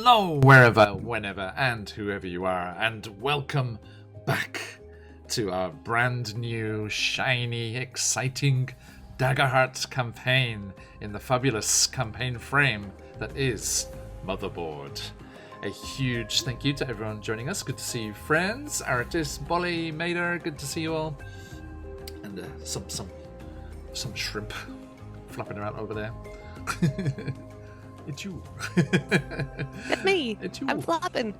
Hello, wherever, whenever, and whoever you are, and welcome back to our brand new, shiny, exciting Daggerheart campaign in the fabulous campaign frame that is Motherboard. A huge thank you to everyone joining us. Good to see you, friends. Artist, Bolly, Mater, good to see you all. And some shrimp flapping around over there. It's you. It's me. It's you. I'm flapping.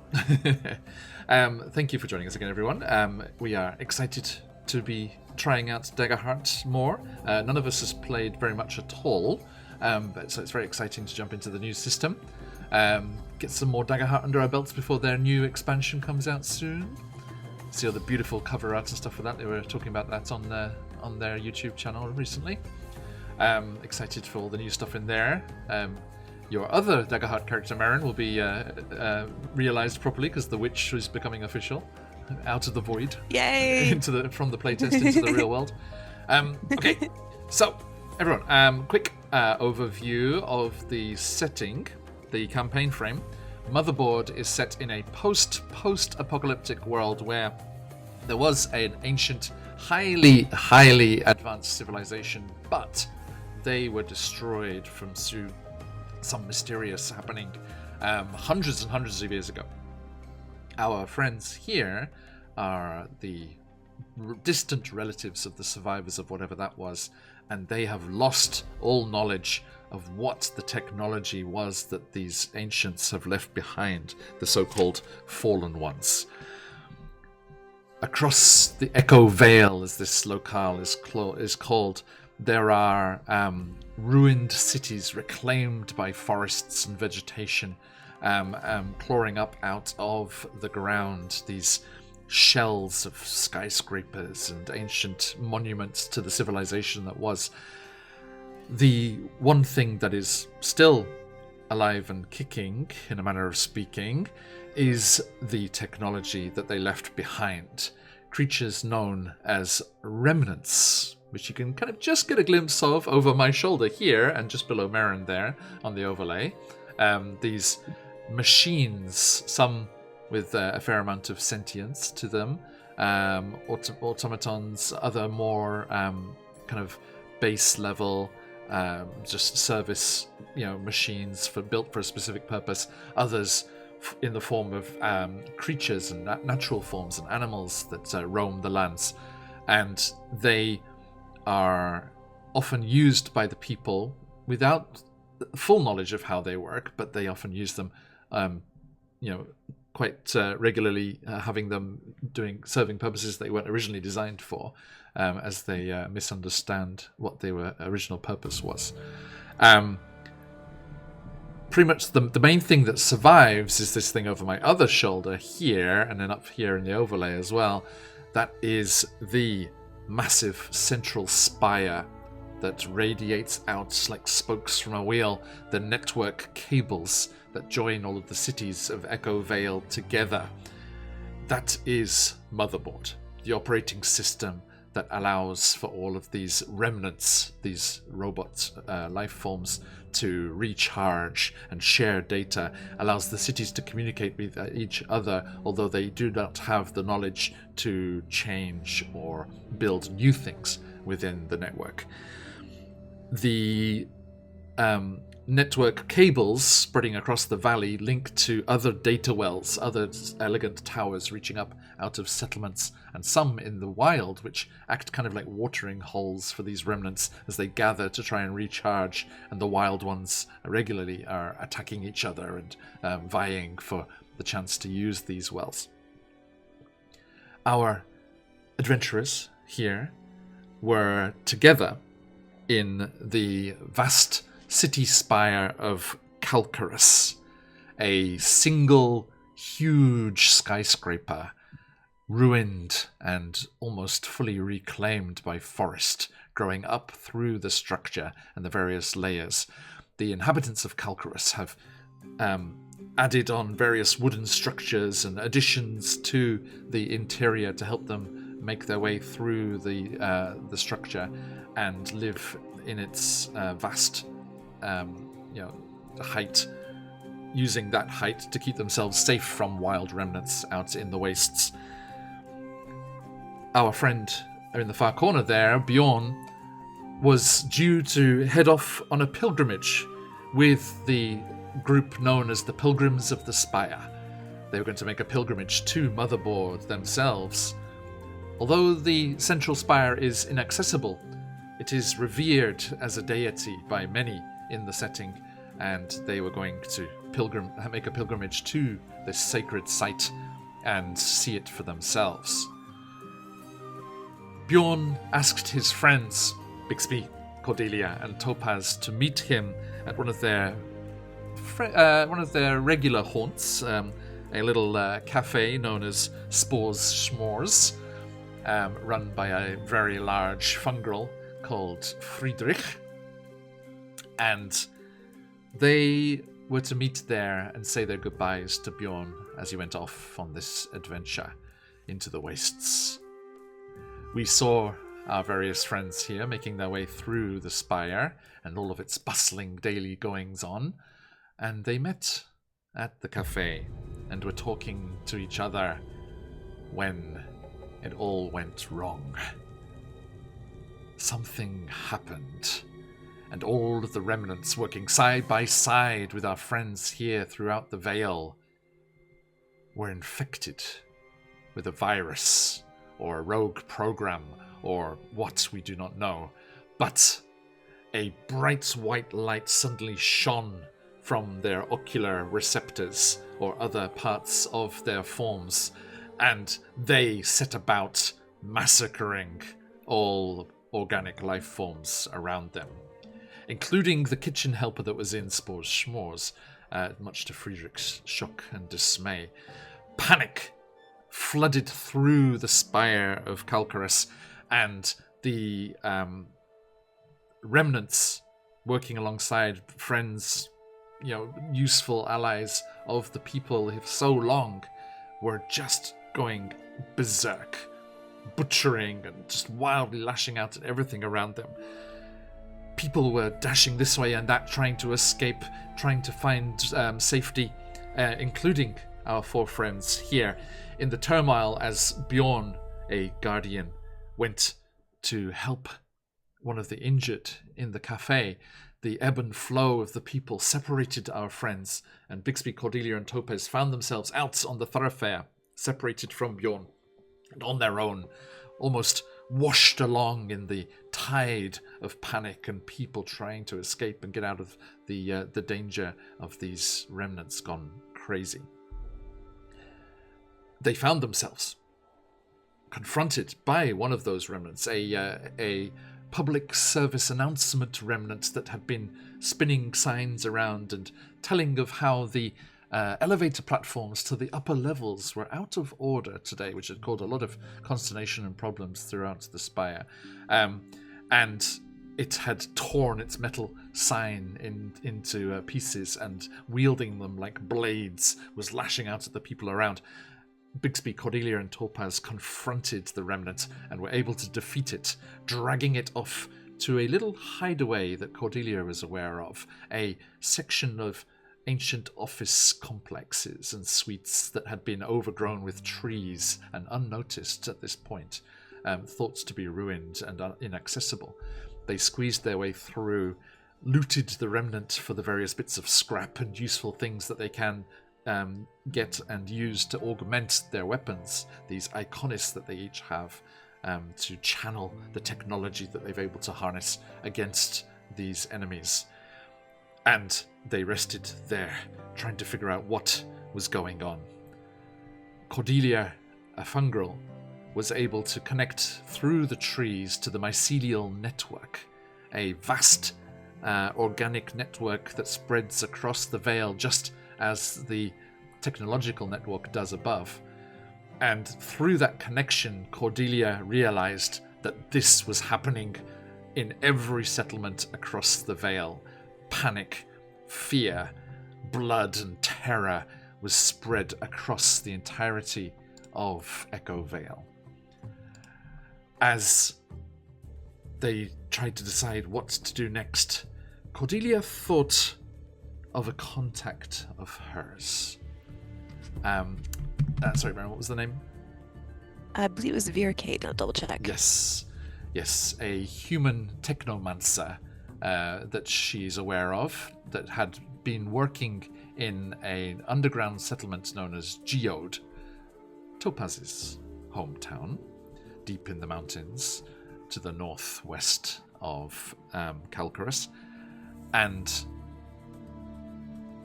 Thank you for joining us again, everyone. We are excited to be trying out Daggerheart more. None of us has played very much at all, so it's very exciting to jump into the new system. Get some more Daggerheart under our belts before their new expansion comes out soon. See all the beautiful cover art and stuff for that. They were talking about that on their YouTube channel recently. Excited for all the new stuff in there. Your other Daggerheart character, Marin, will be realised properly because the witch is becoming official, out of the void. Yay! From the playtest into the real world. Okay, so everyone, quick overview of the setting, the campaign frame. Motherboard is set in a post-apocalyptic world where there was an ancient, highly advanced civilization, but they were destroyed from some mysterious happening hundreds and hundreds of years ago. Our friends here are the distant relatives of the survivors of whatever that was, and they have lost all knowledge of what the technology was that these ancients have left behind, the so-called fallen ones. Across the Echo Vale, as this locale is called, there are ruined cities reclaimed by forests and vegetation, clawing up out of the ground, these shells of skyscrapers and ancient monuments to the civilization that was. The one thing that is still alive and kicking, in a manner of speaking, is the technology that they left behind. Creatures known as remnants, which you can kind of just get a glimpse of over my shoulder here and just below Marin there on the overlay. These machines, some with a fair amount of sentience to them, automatons, other more kind of base level, just service, machines built for a specific purpose. Others in the form of creatures and natural forms and animals that roam the lands, and they are often used by the people without full knowledge of how they work, but they often use them, quite regularly, having them serving purposes they weren't originally designed for, as they misunderstand what their original purpose was. Pretty much the main thing that survives is this thing over my other shoulder here, and then up here in the overlay as well. That is the massive central spire that radiates out like spokes from a wheel, the network cables that join all of the cities of Echo Vale together. That is Motherboard, the operating system that allows for all of these remnants, these robot life forms, to recharge and share data, allows the cities to communicate with each other, although they do not have the knowledge to change or build new things within the network. The network cables spreading across the valley link to other data wells, other elegant towers reaching up out of settlements, and some in the wild, which act kind of like watering holes for these remnants as they gather to try and recharge, and the wild ones regularly are attacking each other and vying for the chance to use these wells. Our adventurers here were together in the vast city spire of Calcarus, a single huge skyscraper, ruined and almost fully reclaimed by forest, growing up through the structure and the various layers. The inhabitants of Calcarus have added on various wooden structures and additions to the interior to help them make their way through the structure and live in its vast height, using that height to keep themselves safe from wild remnants out in the wastes. Our friend in the far corner there, Bjorn, was due to head off on a pilgrimage with the group known as the Pilgrims of the Spire. They were going to make a pilgrimage to Motherboard themselves. Although the central spire is inaccessible, it is revered as a deity by many in the setting, and they were going to make a pilgrimage to this sacred site and see it for themselves. Bjorn asked his friends, Bixby, Cordelia, and Topaz, to meet him at one of their regular haunts, a little cafe known as Spores Schmores, run by a very large fungal called Friedrich. And they were to meet there and say their goodbyes to Bjorn as he went off on this adventure into the wastes. We saw our various friends here making their way through the spire and all of its bustling daily goings-on, and they met at the cafe and were talking to each other when it all went wrong. Something happened, and all of the remnants working side by side with our friends here throughout the Vale were infected with a virus or a rogue program or what, we do not know. But a bright white light suddenly shone from their ocular receptors or other parts of their forms, and they set about massacring all organic life forms around them, including the kitchen helper that was in Spores Schmores, much to Friedrich's shock and dismay. Panic flooded through the spire of Calcarus, and the remnants working alongside friends, useful allies of the people of so long, were just going berserk, butchering and just wildly lashing out at everything around them. People were dashing this way and that, trying to escape, trying to find safety, including our four friends here in the turmoil as Bjorn, a guardian, went to help one of the injured in the cafe. The ebb and flow of the people separated our friends, and Bixby, Cordelia, and Topaz found themselves out on the thoroughfare, separated from Bjorn, and on their own, almost washed along in the tide of panic and people trying to escape and get out of the danger of these remnants gone crazy. They found themselves confronted by one of those remnants, a public service announcement remnant that had been spinning signs around and telling of how the elevator platforms to the upper levels were out of order today, which had caused a lot of consternation and problems throughout the spire. And it had torn its metal sign into pieces and, wielding them like blades, was lashing out at the people around. Bixby, Cordelia, and Topaz confronted the remnant and were able to defeat it, dragging it off to a little hideaway that Cordelia was aware of, a section of ancient office complexes and suites that had been overgrown with trees and unnoticed at this point, thought to be ruined and inaccessible. They squeezed their way through, looted the remnant for the various bits of scrap and useful things that they can get and use to augment their weapons, these iconists that they each have, to channel the technology that they've able to harness against these enemies. And they rested there, trying to figure out what was going on. Cordelia, a fungal, was able to connect through the trees to the mycelial network, a vast organic network that spreads across the Vale just as the technological network does above. And through that connection, Cordelia realized that this was happening in every settlement across the Vale. Panic, fear, blood, and terror was spread across the entirety of Echo Vale. As they tried to decide what to do next, Cordelia thought of a contact of hers. Sorry, Baron, what was the name? I believe it was Veercade. I'll double check. Yes, a human technomancer that she's aware of that had been working in an underground settlement known as Geode, Topaz's hometown, deep in the mountains to the northwest of Calcarus. And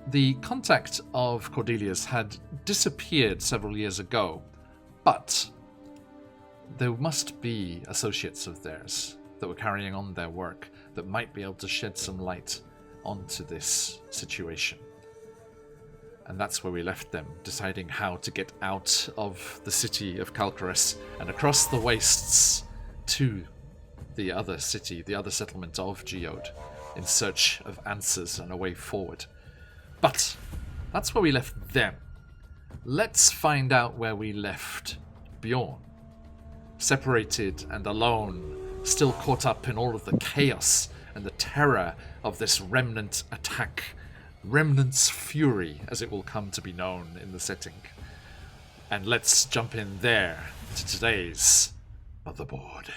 the contact of Cordelia's had disappeared several years ago, but there must be associates of theirs that were carrying on their work that might be able to shed some light onto this situation. And that's where we left them, deciding how to get out of the city of Calcarus and across the wastes to the other city, the other settlement of Geode, in search of answers and a way forward. But that's where we left them. Let's find out where we left Bjorn. Separated and alone, still caught up in all of the chaos and the terror of this remnant attack. Remnant's Fury, as it will come to be known in the setting. And let's jump in there to today's Motherboard.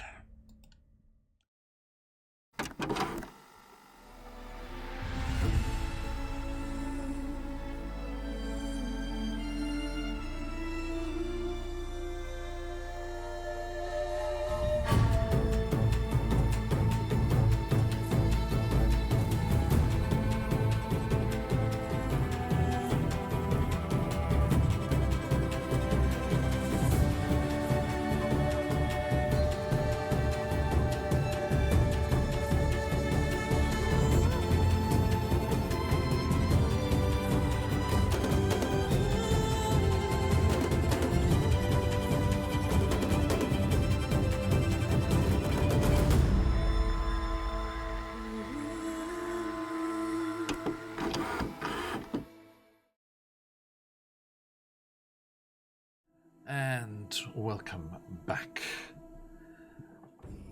And welcome back.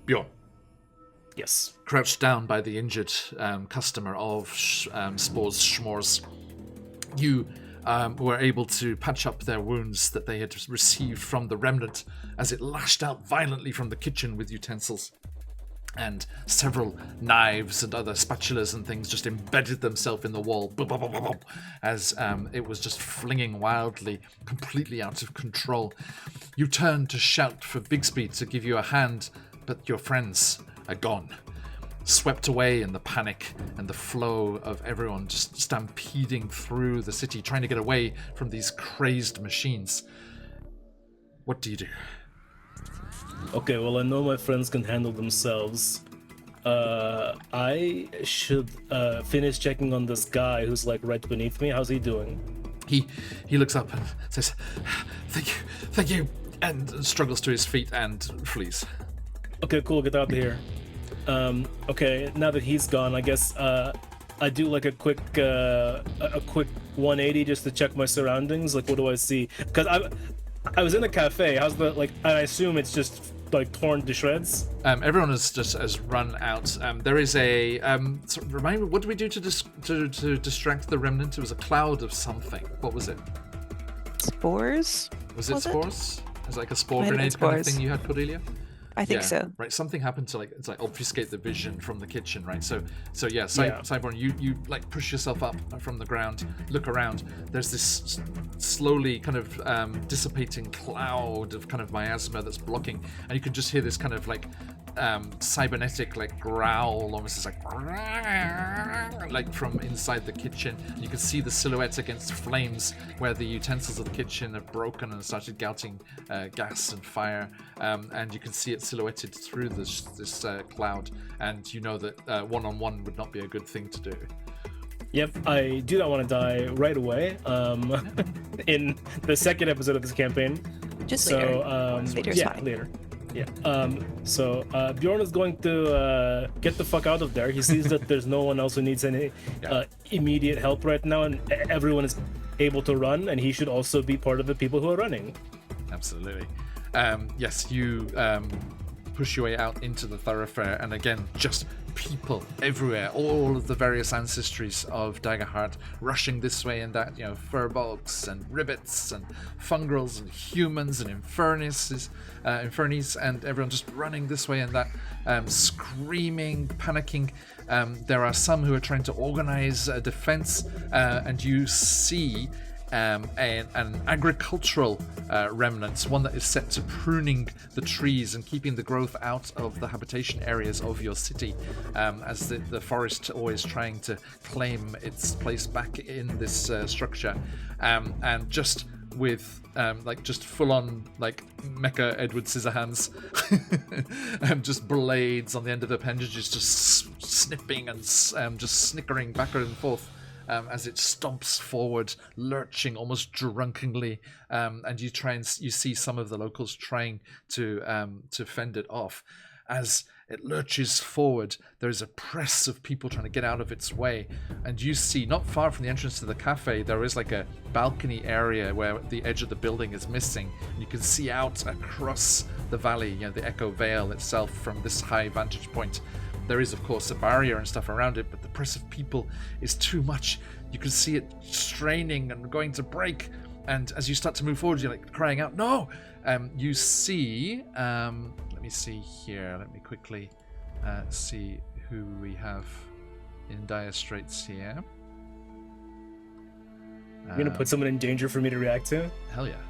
Bjorn. Yes. Crouched down by the injured customer of Spore's Schmores, you were able to patch up their wounds that they had received from the remnant as it lashed out violently from the kitchen with utensils. And several knives and other spatulas and things just embedded themselves in the wall as it was just flinging wildly, completely out of control. You turned to shout for Bigsby to give you a hand, but your friends are gone. Swept away in the panic and the flow of everyone just stampeding through the city, trying to get away from these crazed machines. What do you do? Okay, well, I know my friends can handle themselves. I should finish checking on this guy who's like right beneath me. How's he doing? He looks up and says, thank you, and struggles to his feet and flees. Okay, cool, get out of here. Okay, now that he's gone, I guess I do like a quick 180 just to check my surroundings. Like, what do I see? Because I was in a cafe. How's the I assume it's just like torn to shreds. Everyone has run out. There is a remind me, what did we do to distract the remnant? It was a cloud of something. What was it? Spores? Was it spores? It was like a spore grenade kind of thing you had, Cordelia? I think so. Right, something happened to obfuscate the vision from the kitchen, right? So yeah, Cyborn, you like push yourself up from the ground, look around. There's this slowly kind of dissipating cloud of kind of miasma that's blocking, and you can just hear this kind of like cybernetic like growl, almost like from inside the kitchen. You can see the silhouette against flames where the utensils of the kitchen have broken and started gouting gas and fire, and you can see it silhouetted through this cloud, and you know that one-on-one would not be a good thing to do. Yep, I do not want to die right away in the second episode of this campaign. Just later. Later's fine. Later. Yeah. So Bjorn is going to get the fuck out of there. He sees that there's no one else who needs any immediate help right now, and everyone is able to run, and he should also be part of the people who are running. Absolutely. Yes, you push your way out into the thoroughfare, and again, just people everywhere, all of the various ancestries of Daggerheart rushing this way and that, furbolgs and ribbits and fungrels and humans and infernies, and everyone just running this way and that, screaming, panicking. There are some who are trying to organize a defense, and you see an agricultural remnant, one that is set to pruning the trees and keeping the growth out of the habitation areas of your city, as the forest always trying to claim its place back in this structure, and just with just full-on Mecha Edward Scissorhands, and just blades on the end of the appendages, just snipping and just snickering backward and forth. As it stomps forward, lurching almost drunkenly, and you see some of the locals trying to fend it off. As it lurches forward, there is a press of people trying to get out of its way, and you see not far from the entrance to the cafe there is a balcony area where the edge of the building is missing. You can see out across the valley, the Echo Vale itself from this high vantage point. There is, of course, a barrier and stuff around it, but the press of people is too much. You can see it straining and going to break. And as you start to move forward, you're crying out, "No!" You see, let me see here. Let me quickly see who we have in dire straits here. You're going to put someone in danger for me to react to? Hell yeah.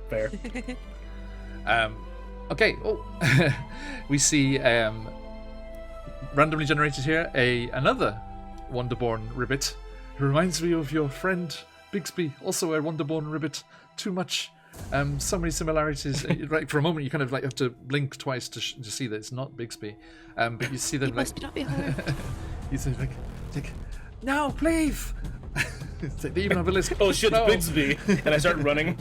Fair. Okay. Oh, we see... randomly generated here, another Wonderborn ribbit, who reminds me of your friend Bigsby, also a Wonderborn ribbit. Too much, so many similarities. Right, for a moment you kind of have to blink twice to see that it's not Bigsby, but you see them you must not be hard. you say no, please. They even have a list. Oh shit, no. Bigsby! And I start running.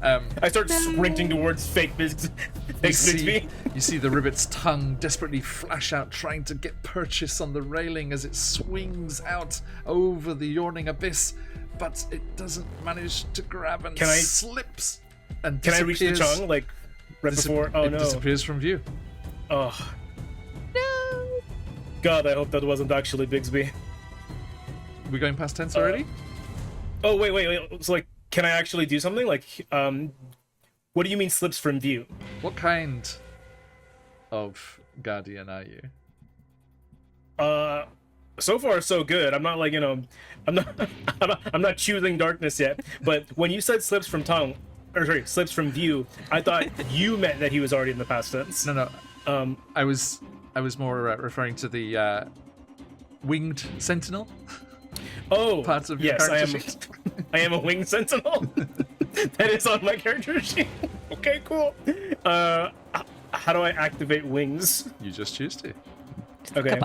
I start sprinting towards fake Bigsby. You see the ribbit's tongue desperately flash out, trying to get purchase on the railing as it swings out over the yawning abyss, but it doesn't manage to grab and slips and Can I reach the tongue right before? Oh no! It disappears from view. Oh No! God, I hope that wasn't actually Bigsby. We're going past tense already? Oh wait. So can I actually do something? What do you mean slips from view? What kind of guardian are you? So far so good. I'm not I'm not choosing darkness yet. But when you said slips from slips from view, I thought you meant that he was already in the past tense. No. I was more referring to the winged sentinel. Oh, parts of your character sheet. I am a winged sentinel. That is on my character sheet. Okay, cool. How do I activate wings? You just choose to. Okay.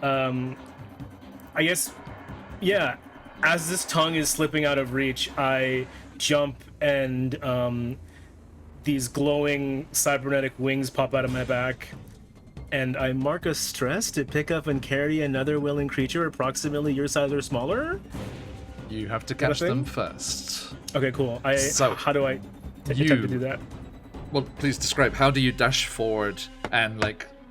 I guess, yeah. As this tongue is slipping out of reach, I jump and these glowing cybernetic wings pop out of my back. And I mark a stress to pick up and carry another willing creature approximately your size or smaller. You have to catch them first. Okay, cool. How do I attempt to do that? Well, please describe. How do you dash forward and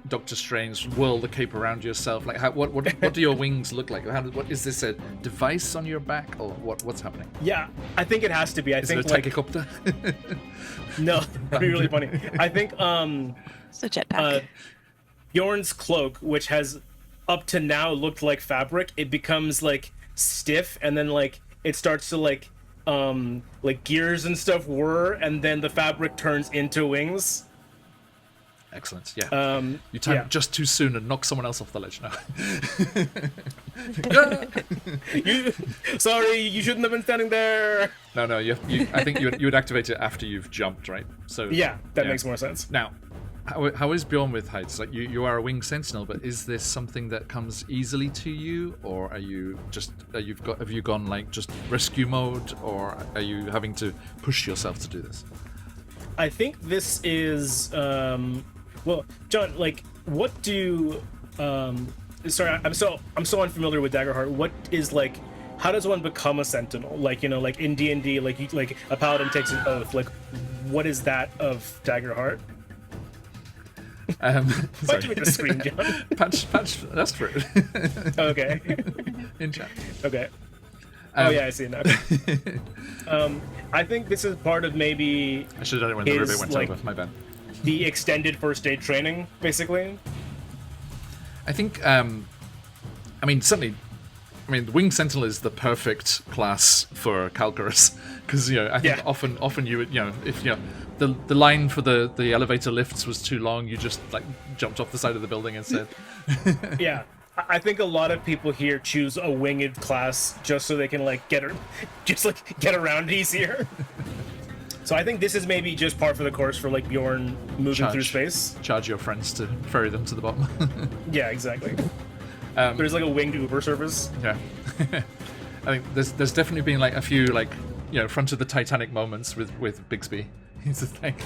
Doctor Strange whirl the cape around yourself? What do your wings look like? What is this, a device on your back, or what's happening? Yeah, I think it has to be. I think it a tachycopter? No, that'd be really funny. I think it's a jetpack. Bjorn's cloak, which has up to now looked like fabric, it becomes stiff, and then it starts to gears and stuff whir, and then the fabric turns into wings. Excellent. Yeah. You time it just too soon and knock someone else off the ledge now. Sorry, you shouldn't have been standing there. No. I think you would activate it after you've jumped, right? So yeah, that makes more sense. Now, how is Bjorn with heights? You are a winged sentinel, but is this something that comes easily to you, or have you gone just rescue mode, or are you having to push yourself to do this? I think this is well, John, what do sorry, I'm so unfamiliar with Daggerheart. What is how does one become a sentinel? In D&D, a paladin takes an oath. What is that of Daggerheart? Why'd you make the screen, John? Patch, that's for it. Okay. In chat. Okay. Oh yeah, I see it now. I think this is part of maybe. I should have done it when the ribbit went over. My bad. The extended first aid training, basically. I think. I mean, certainly. I mean, the Wing Sentinel is the perfect class for Calcarus because I think often you would if the line for the elevator lifts was too long, you just like jumped off the side of the building instead. Yeah. I think a lot of people here choose a winged class just so they can get around easier. So I think this is maybe just par for the course for Bjorn moving through space. Charge your friends to ferry them to the bottom. Yeah, exactly. There's a winged Uber service. Yeah. I think there's definitely been a few front of the Titanic moments with Bixby. He's just like,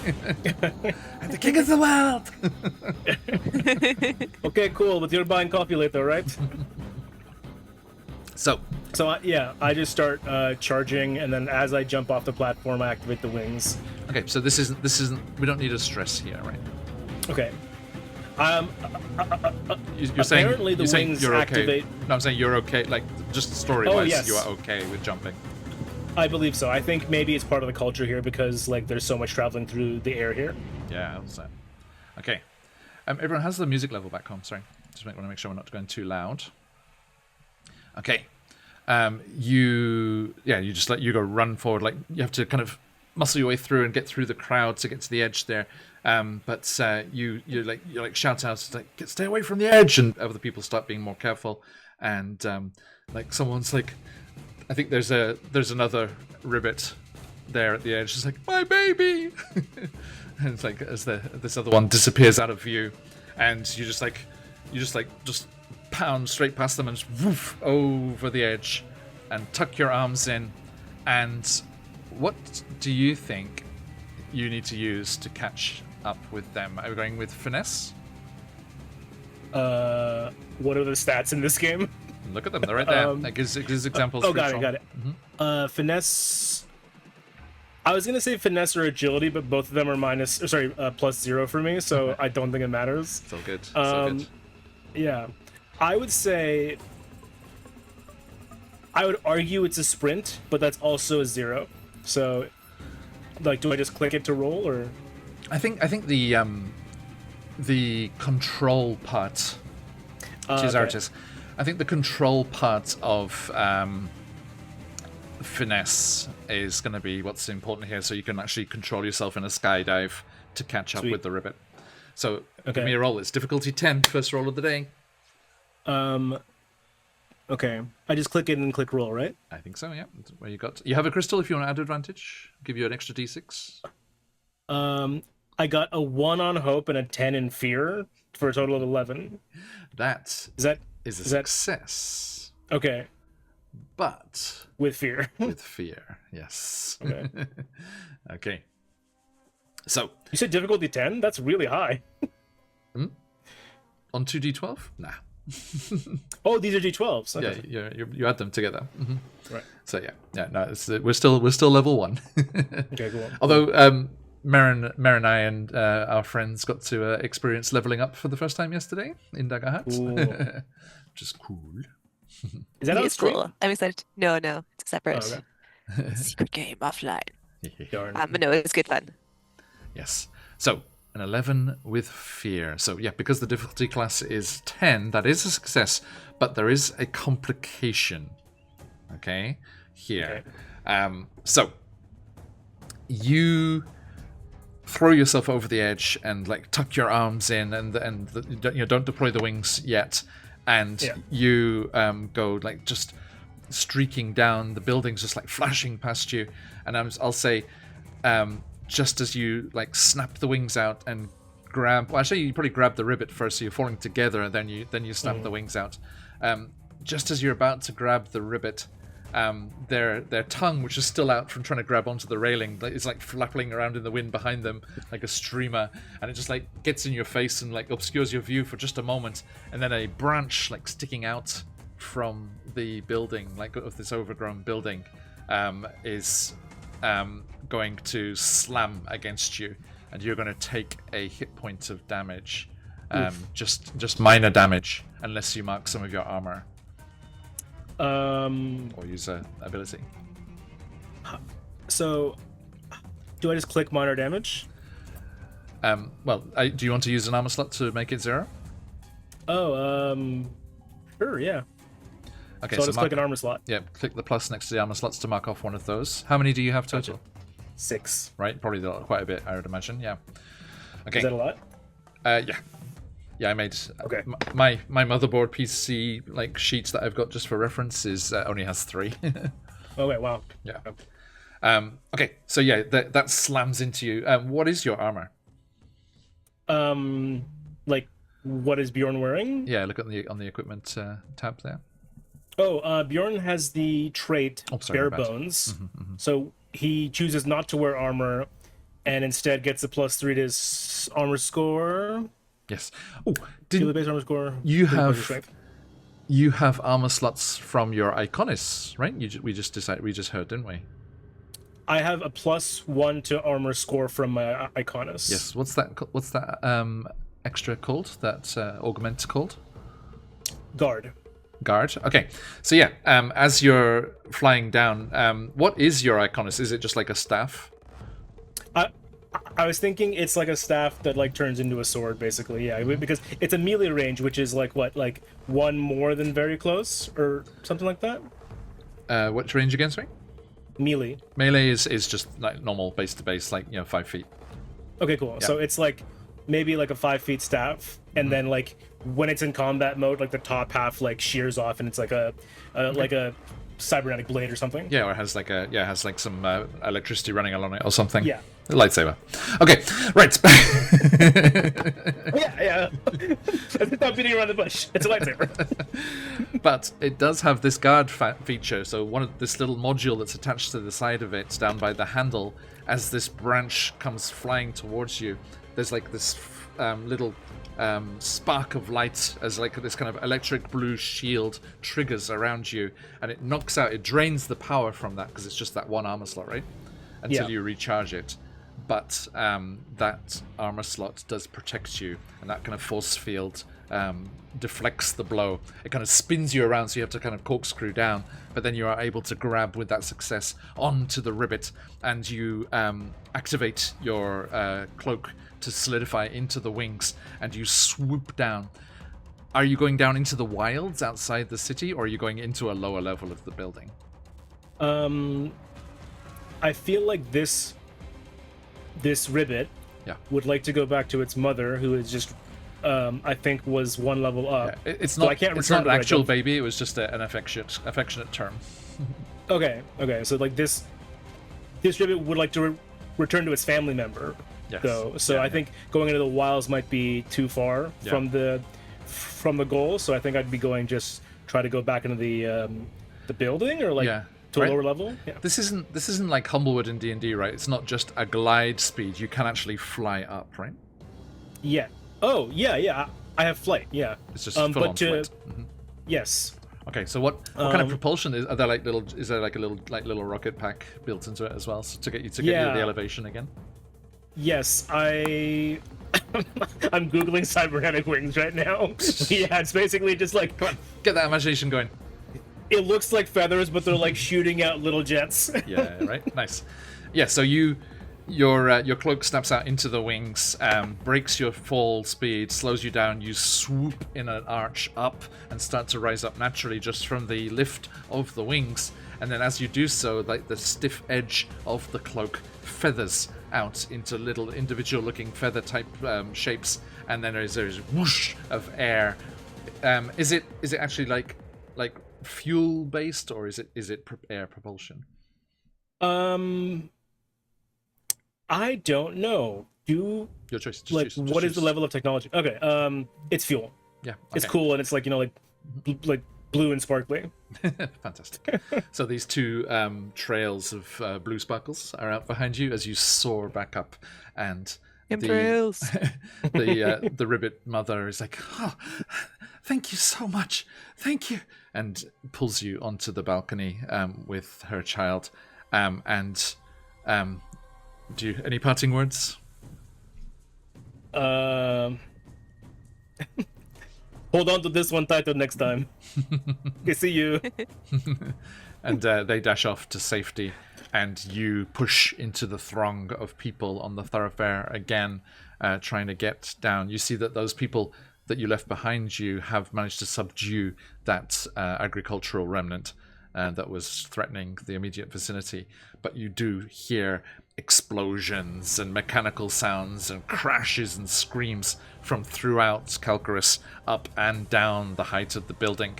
I'm the king of the world. Okay, cool. But you're buying coffee later, right? So I just start charging, and then as I jump off the platform, I activate the wings. Okay, so this isn't. We don't need a stress here, right? Okay. You're saying apparently the wings you're activate. Okay. No, I'm saying you're okay. Just story-wise, yes. you are okay with jumping. I believe so. I think maybe it's part of the culture here because there's so much traveling through the air here. Yeah, so. Okay. Everyone has the music level back on. Sorry, just want to make sure we're not going too loud. Okay. You go run forward. You have to kind of muscle your way through and get through the crowd to get to the edge there. But you shout out stay away from the edge, and other people start being more careful. And someone's I think there's another ribbit there at the edge. It's my baby, and it's as this other one disappears out of view, and you just pound straight past them and just woof over the edge, and tuck your arms in. And what do you think you need to use to catch up with them? Are we going with finesse? What are the stats in this game? Look at them, they're right there. That gives examples. Got it. Mm-hmm. Finesse. I was gonna say finesse or agility, but both of them are plus 0 for me, so I don't think it matters. It's all good. Yeah, I would say. I would argue it's a sprint, but that's also a 0. So, do I just click it to roll, or? I think the control part. Artis. I think the control part of finesse is going to be what's important here, so you can actually control yourself in a skydive to catch up with the ribbit. So give me a roll. It's difficulty 10, first roll of the day. Okay. I just click it and click roll, right? I think so, yeah. Where you have a crystal if you want to add advantage. Give you an extra d6. I got a 1 on hope and a 10 in fear for a total of 11. That is a success. Okay. But with fear. With fear, yes. Okay. Okay. So you said difficulty 10? That's really high. On 2d12? Nah. Oh, these are d12s. Okay. Yeah, you add them together. Mm-hmm. Right. So yeah. No, we're still level 1. Okay, cool. Although Maren and I and our friends got to experience leveling up for the first time yesterday in Daggerheart. Which is cool. Is that on stream? Cool. I'm excited. No, it's separate. Oh, okay. Secret game offline. Darn. But no, it's good fun. Yes. So an 11 with fear. So yeah, because the difficulty class is 10, that is a success, but there is a complication. Okay, here. Okay. So you throw yourself over the edge and tuck your arms in, and don't deploy the wings yet, and you go just streaking down. The building's just flashing past you, and I'll say, just as you snap the wings out and grab. Well, actually, you probably grab the ribbit first, so you're falling together, and then you snap the wings out. Just as you're about to grab the ribbit, their tongue, which is still out from trying to grab onto the railing, is flapping around in the wind behind them like a streamer, and it just gets in your face and obscures your view for just a moment, and then a branch sticking out from the building, of this overgrown building, is going to slam against you, and you're going to take a hit point of damage Just minor damage, unless you mark some of your armor Um. or use a ability. So, do I just click minor damage? Well, do you want to use an armor slot to make it 0? Oh, sure, yeah. Okay, So I'll just click an armor slot. Yeah, click the plus next to the armor slots to mark off one of those. How many do you have total? 6. Right, probably quite a bit, I would imagine. Yeah. Okay. Is that a lot? Yeah, I made Okay. my motherboard PC like sheets that I've got just for reference is only has 3. Oh wait, wow. Yeah. Okay, so yeah, that slams into you. What is your armor? Like, what is Bjorn wearing? Yeah, look on the equipment tab there. Oh, Bjorn has the trait bare my bad. bones, so he chooses not to wear armor, and instead gets a +3 to his armor score. Yes. Oh, Daily base armor score. you daily have strength. you have armor slots from your Iconis, right? We just heard, didn't we? I have a +1 to armor score from my Iconis. Yes. What's that extra called? That augment called? Guard. Guard. Okay. So yeah, as you're flying down, what is your Iconis? Is it just like a staff? I was thinking it's like a staff that like turns into a sword, basically. Yeah, because it's a melee range, which is like what, like 1 more than very close or something like that. What range again, sorry? Melee. Melee is just like normal base to base, like 5 feet. Okay, cool. Yeah. So it's like maybe like a 5 feet staff, and then like when it's in combat mode, like the top half like shears off, and it's like a like a cybernetic blade or something. Yeah, or it has like some electricity running along it or something. Yeah. A lightsaber. Okay, right. Yeah. It's not beating around the bush. It's a lightsaber. But it does have this guard feature. So this little module that's attached to the side of it, down by the handle, as this branch comes flying towards you, there's like this little spark of light as like this kind of electric blue shield triggers around you, and it knocks out, it drains the power from that because it's just that one armor slot, right? Until you recharge it. But that armor slot does protect you, and that kind of force field deflects the blow. It kind of spins you around, so you have to kind of corkscrew down, but then you are able to grab with that success onto the ribbit, and you activate your cloak to solidify into the wings, and you swoop down. Are you going down into the wilds outside the city, or are you going into a lower level of the building? I feel like this ribbit would like to go back to its mother, who is just I think was 1 level up. Yeah, it's So not. I can't It's return not an to actual Rachel. baby. It was just an affectionate term. Okay. So like this ribbit would like to return to its family member. Yes. Though. So I think going into the wilds might be too far from the goal. So I think I'd be going just try to go back into the building, or like to a lower level. Yeah. This isn't like Humblewood in D&D, right? It's not just a glide speed. You can actually fly up, right? Yeah. Oh yeah. I have flight. Yeah. It's just full on flight. Yes. Okay, so what kind of propulsion is? Are there like little? Is there like a little rocket pack built into it as well, so to get you to the elevation again? Yes, I'm googling cybernetic wings right now. Yeah, it's basically just like, Come on, get that imagination going. It looks like feathers, but they're like shooting out little jets. Yeah, right. Nice. Yeah, so your cloak snaps out into the wings, breaks your fall speed, slows you down. You swoop in an arch up and start to rise up naturally just from the lift of the wings. And then as you do so, like the stiff edge of the cloak feathers out into little individual-looking feather-type shapes, and then there's whoosh of air. Is it actually like fuel-based, or is it air propulsion? I don't know. Your choice. What is the level of technology? Okay, it's fuel. Yeah, okay. It's cool, and it's like like blue and sparkly. Fantastic. So these two trails of blue sparkles are out behind you as you soar back up, and the ribbit mother is like, "Oh, thank you so much, thank you," and pulls you onto the balcony with her child. Do you any parting words? Hold on to this one title next time. Okay, see you. And they dash off to safety, and you push into the throng of people on the thoroughfare again, trying to get down. You see that those people that you left behind you have managed to subdue that agricultural remnant that was threatening the immediate vicinity. But you do hear explosions and mechanical sounds and crashes and screams from throughout Calcarus, up and down the height of the building.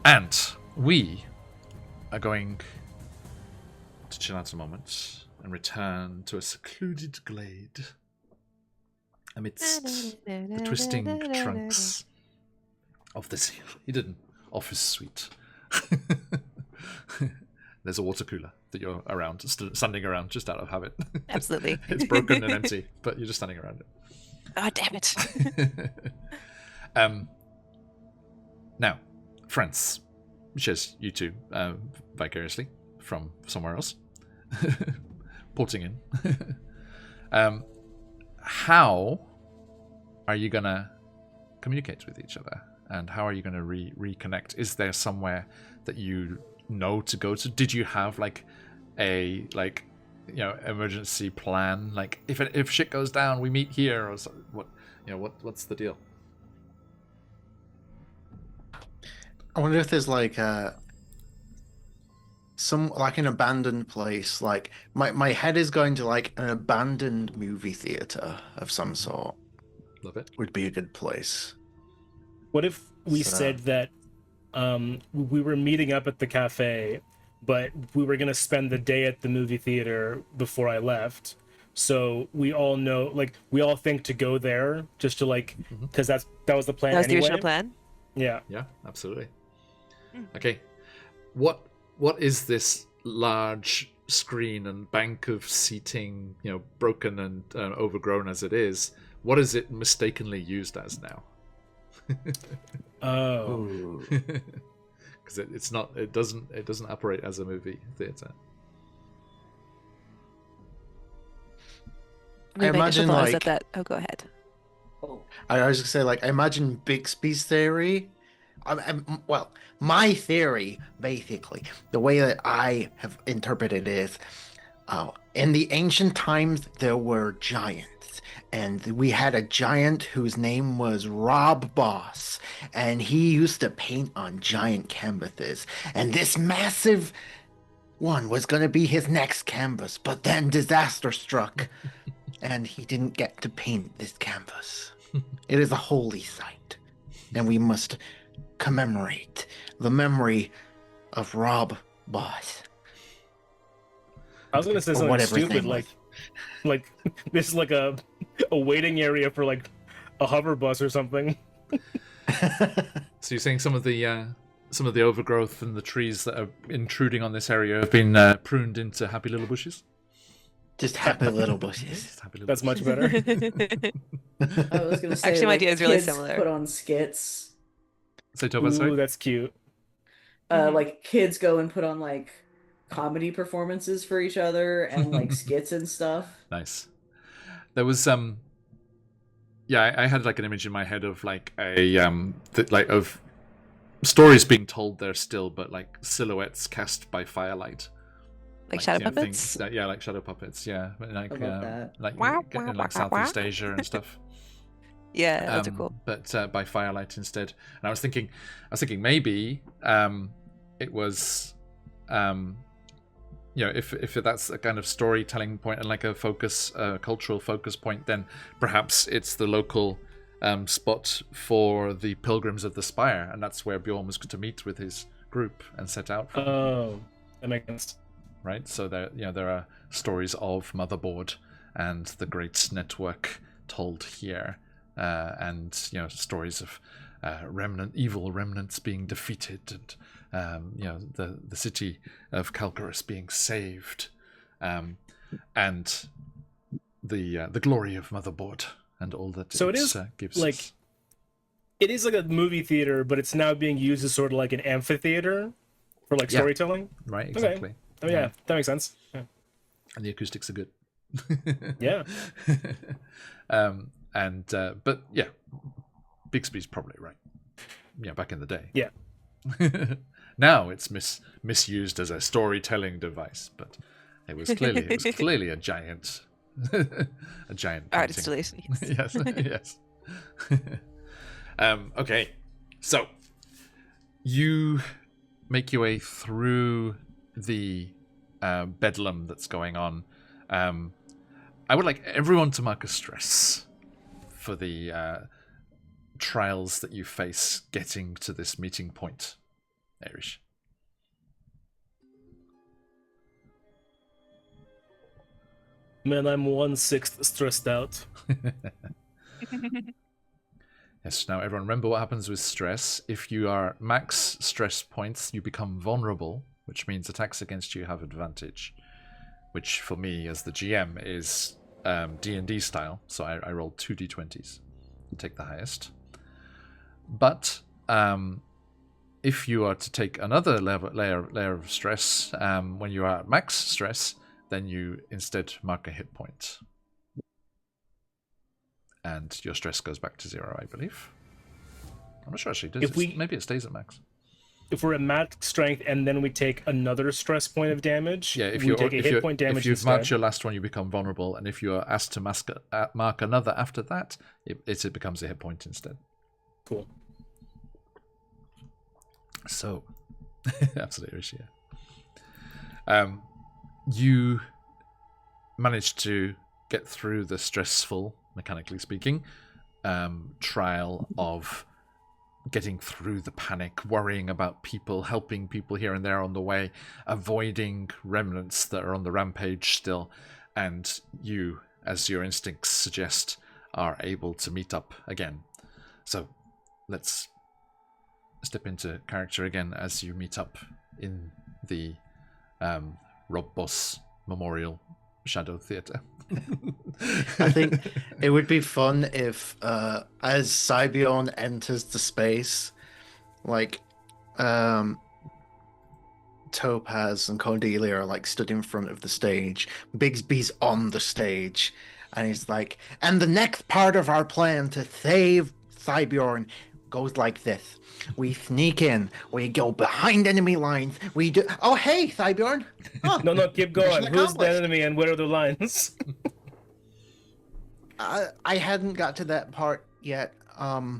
And we are going to chill out a moment and return to a secluded glade amidst the twisting trunks of this hidden office suite. There's a water cooler that you're around, standing around just out of habit. Absolutely. It's broken and empty, but you're just standing around it. Oh, damn it. Now, friends, which is you two vicariously from somewhere else, porting in. How are you gonna communicate with each other, and how are you gonna reconnect? Is there somewhere that you know to go to? Did you have like a emergency plan? Like if shit goes down, we meet here, or what? What's the deal? I wonder if there's like some like an abandoned place. Like my head is going to like an abandoned movie theater of some sort. Love it. Would be a good place. What if we said that we were meeting up at the cafe, but we were going to spend the day at the movie theater before I left? So we all know, like, we all think to go there just to like, because that was the plan. That was anyway. the original plan. Yeah. Yeah, absolutely. Okay, what is this large screen and bank of seating? Broken and overgrown as it is. What is it mistakenly used as now? Oh. Because it's not. It doesn't operate as a movie theater. I imagine like that. Oh, go ahead. I was gonna say like I imagine Bixby's theory. Well, my theory basically, the way that I have interpreted it is, in the ancient times there were giants, and we had a giant whose name was Rob Boss, and he used to paint on giant canvases, and this massive one was going to be his next canvas, but then disaster struck, and he didn't get to paint this canvas. It is a holy site, and we must commemorate the memory of Rob Boss. I was gonna say something stupid, like this is like a waiting area for like a hover bus or something. So you're saying some of the overgrowth and the trees that are intruding on this area have been pruned into happy little bushes? Just happy little bushes. Just happy little That's bushes. much better. I was gonna say, Actually, my like, idea is really kids similar. Put on skits. Say Toba, sorry? Ooh, that's cute. Like kids go and put on like comedy performances for each other and like skits and stuff. Nice. There was I had like an image in my head of like of stories being told there still, but like silhouettes cast by firelight. Like shadow puppets? Like shadow puppets, yeah. Like I love that. like Wah, in wah, like wah, Southeast wah. Asia and stuff. Yeah, those are cool. But by firelight instead. And I was thinking maybe it was if that's a kind of storytelling point and like a focus, cultural focus point, then perhaps it's the local spot for the Pilgrims of the Spire, and that's where Bjorn was going to meet with his group and set out from. Oh, that makes sense. Right, so there are stories of Motherboard and the great network told here, and stories of evil remnants being defeated, and the city of Calcarus being saved, and the glory of Motherboard and all that. So it is gives like us. it is like a movie theater, but it's now being used as sort of like an amphitheater for like storytelling. Right, exactly. Okay. Oh yeah, that makes sense. Yeah. And the acoustics are good. Yeah. But yeah, Bixby's probably right. Yeah, back in the day. Yeah. Now it's misused as a storytelling device, but it was clearly a giant a giant Art painting. installation. Yes, yes. Okay, so you make your way through the bedlam that's going on. I would like everyone to mark a stress for the trials that you face getting to this meeting point, Irish. Man, I'm 1/6 stressed out. Yes, now everyone remember what happens with stress. If you are max stress points, you become vulnerable, which means attacks against you have advantage. Which for me, as the GM, is D&D style, so I rolled 2 d20s to take the highest. But if you are to take another layer of stress, when you are at max stress, then you instead mark a hit point. And your stress goes back to 0, I believe. I'm not sure actually. Maybe it stays at max. If we're at max strength and then we take another stress point of damage, yeah, if we take a hit point damage if you've instead. marked your last one, you become vulnerable, and if you are asked to mark another after that, it becomes a hit point instead. Cool. So, absolutely, yeah. You managed to get through the stressful, mechanically speaking, trial of getting through the panic, worrying about people, helping people here and there on the way, avoiding remnants that are on the rampage still, and you, as your instincts suggest, are able to meet up again. So let's step into character again as you meet up in the Rob Boss Memorial Shadow Theatre. I think it would be fun if, as Cybion enters the space, like, Topaz and Cordelia are like stood in front of the stage. Bigsby's on the stage, and he's like, and the next part of our plan to save Cybion goes like this. We sneak in, we go behind enemy lines, we do... Oh, hey, Cybion! Oh, No, keep going. Who's the enemy and where are the lines? I hadn't got to that part yet. But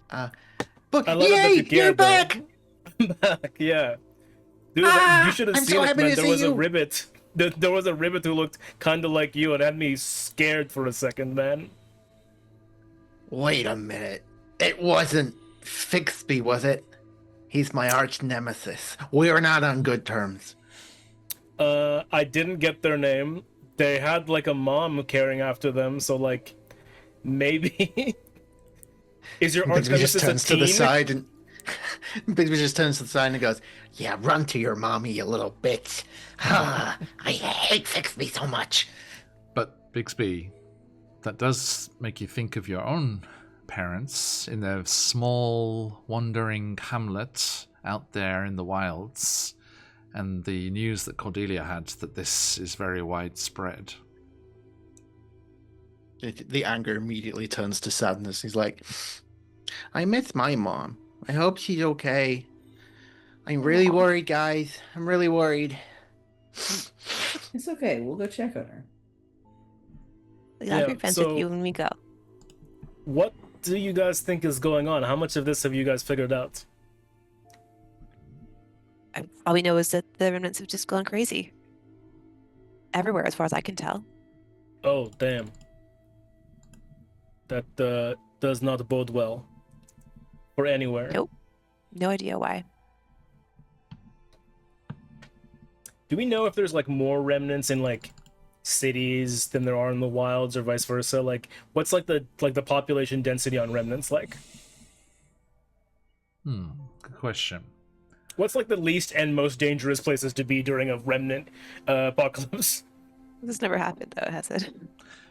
I love yay, that you're back! I'm back, yeah. Dude, you should have I'm seen so it, happy man. to There see was a you. ribbit. There was a ribbit who looked kind of like you and had me scared for a second, man. Wait a minute. It wasn't Fixby, was it? He's my arch nemesis. We're not on good terms. I didn't get their name. They had like a mom caring after them, so like maybe is your arch Bigsby just nemesis turns a to teen? the side and Bigsby just turns to the side and goes, "Yeah, run to your mommy, you little bitch. I hate Fixby so much." But Bixby, that does make you think of your own parents in their small, wandering hamlet out there in the wilds, and the news that Cordelia had that this is very widespread. The anger immediately turns to sadness. He's like, "I miss my mom. I hope she's okay. I'm really worried, guys. I'm really worried." It's okay. We'll go check on her. I'll be friends with you when we go. What do you guys think is going on? How much of this have you guys figured out? All we know is that the remnants have just gone crazy. Everywhere, as far as I can tell. Oh, damn. That does not bode well for anywhere. Nope. No idea why. Do we know if there's like more remnants in like cities than there are in the wilds, or vice versa? Like, what's like the population density on remnants like? Good question. What's like the least and most dangerous places to be during a remnant apocalypse? This never happened, though, has it?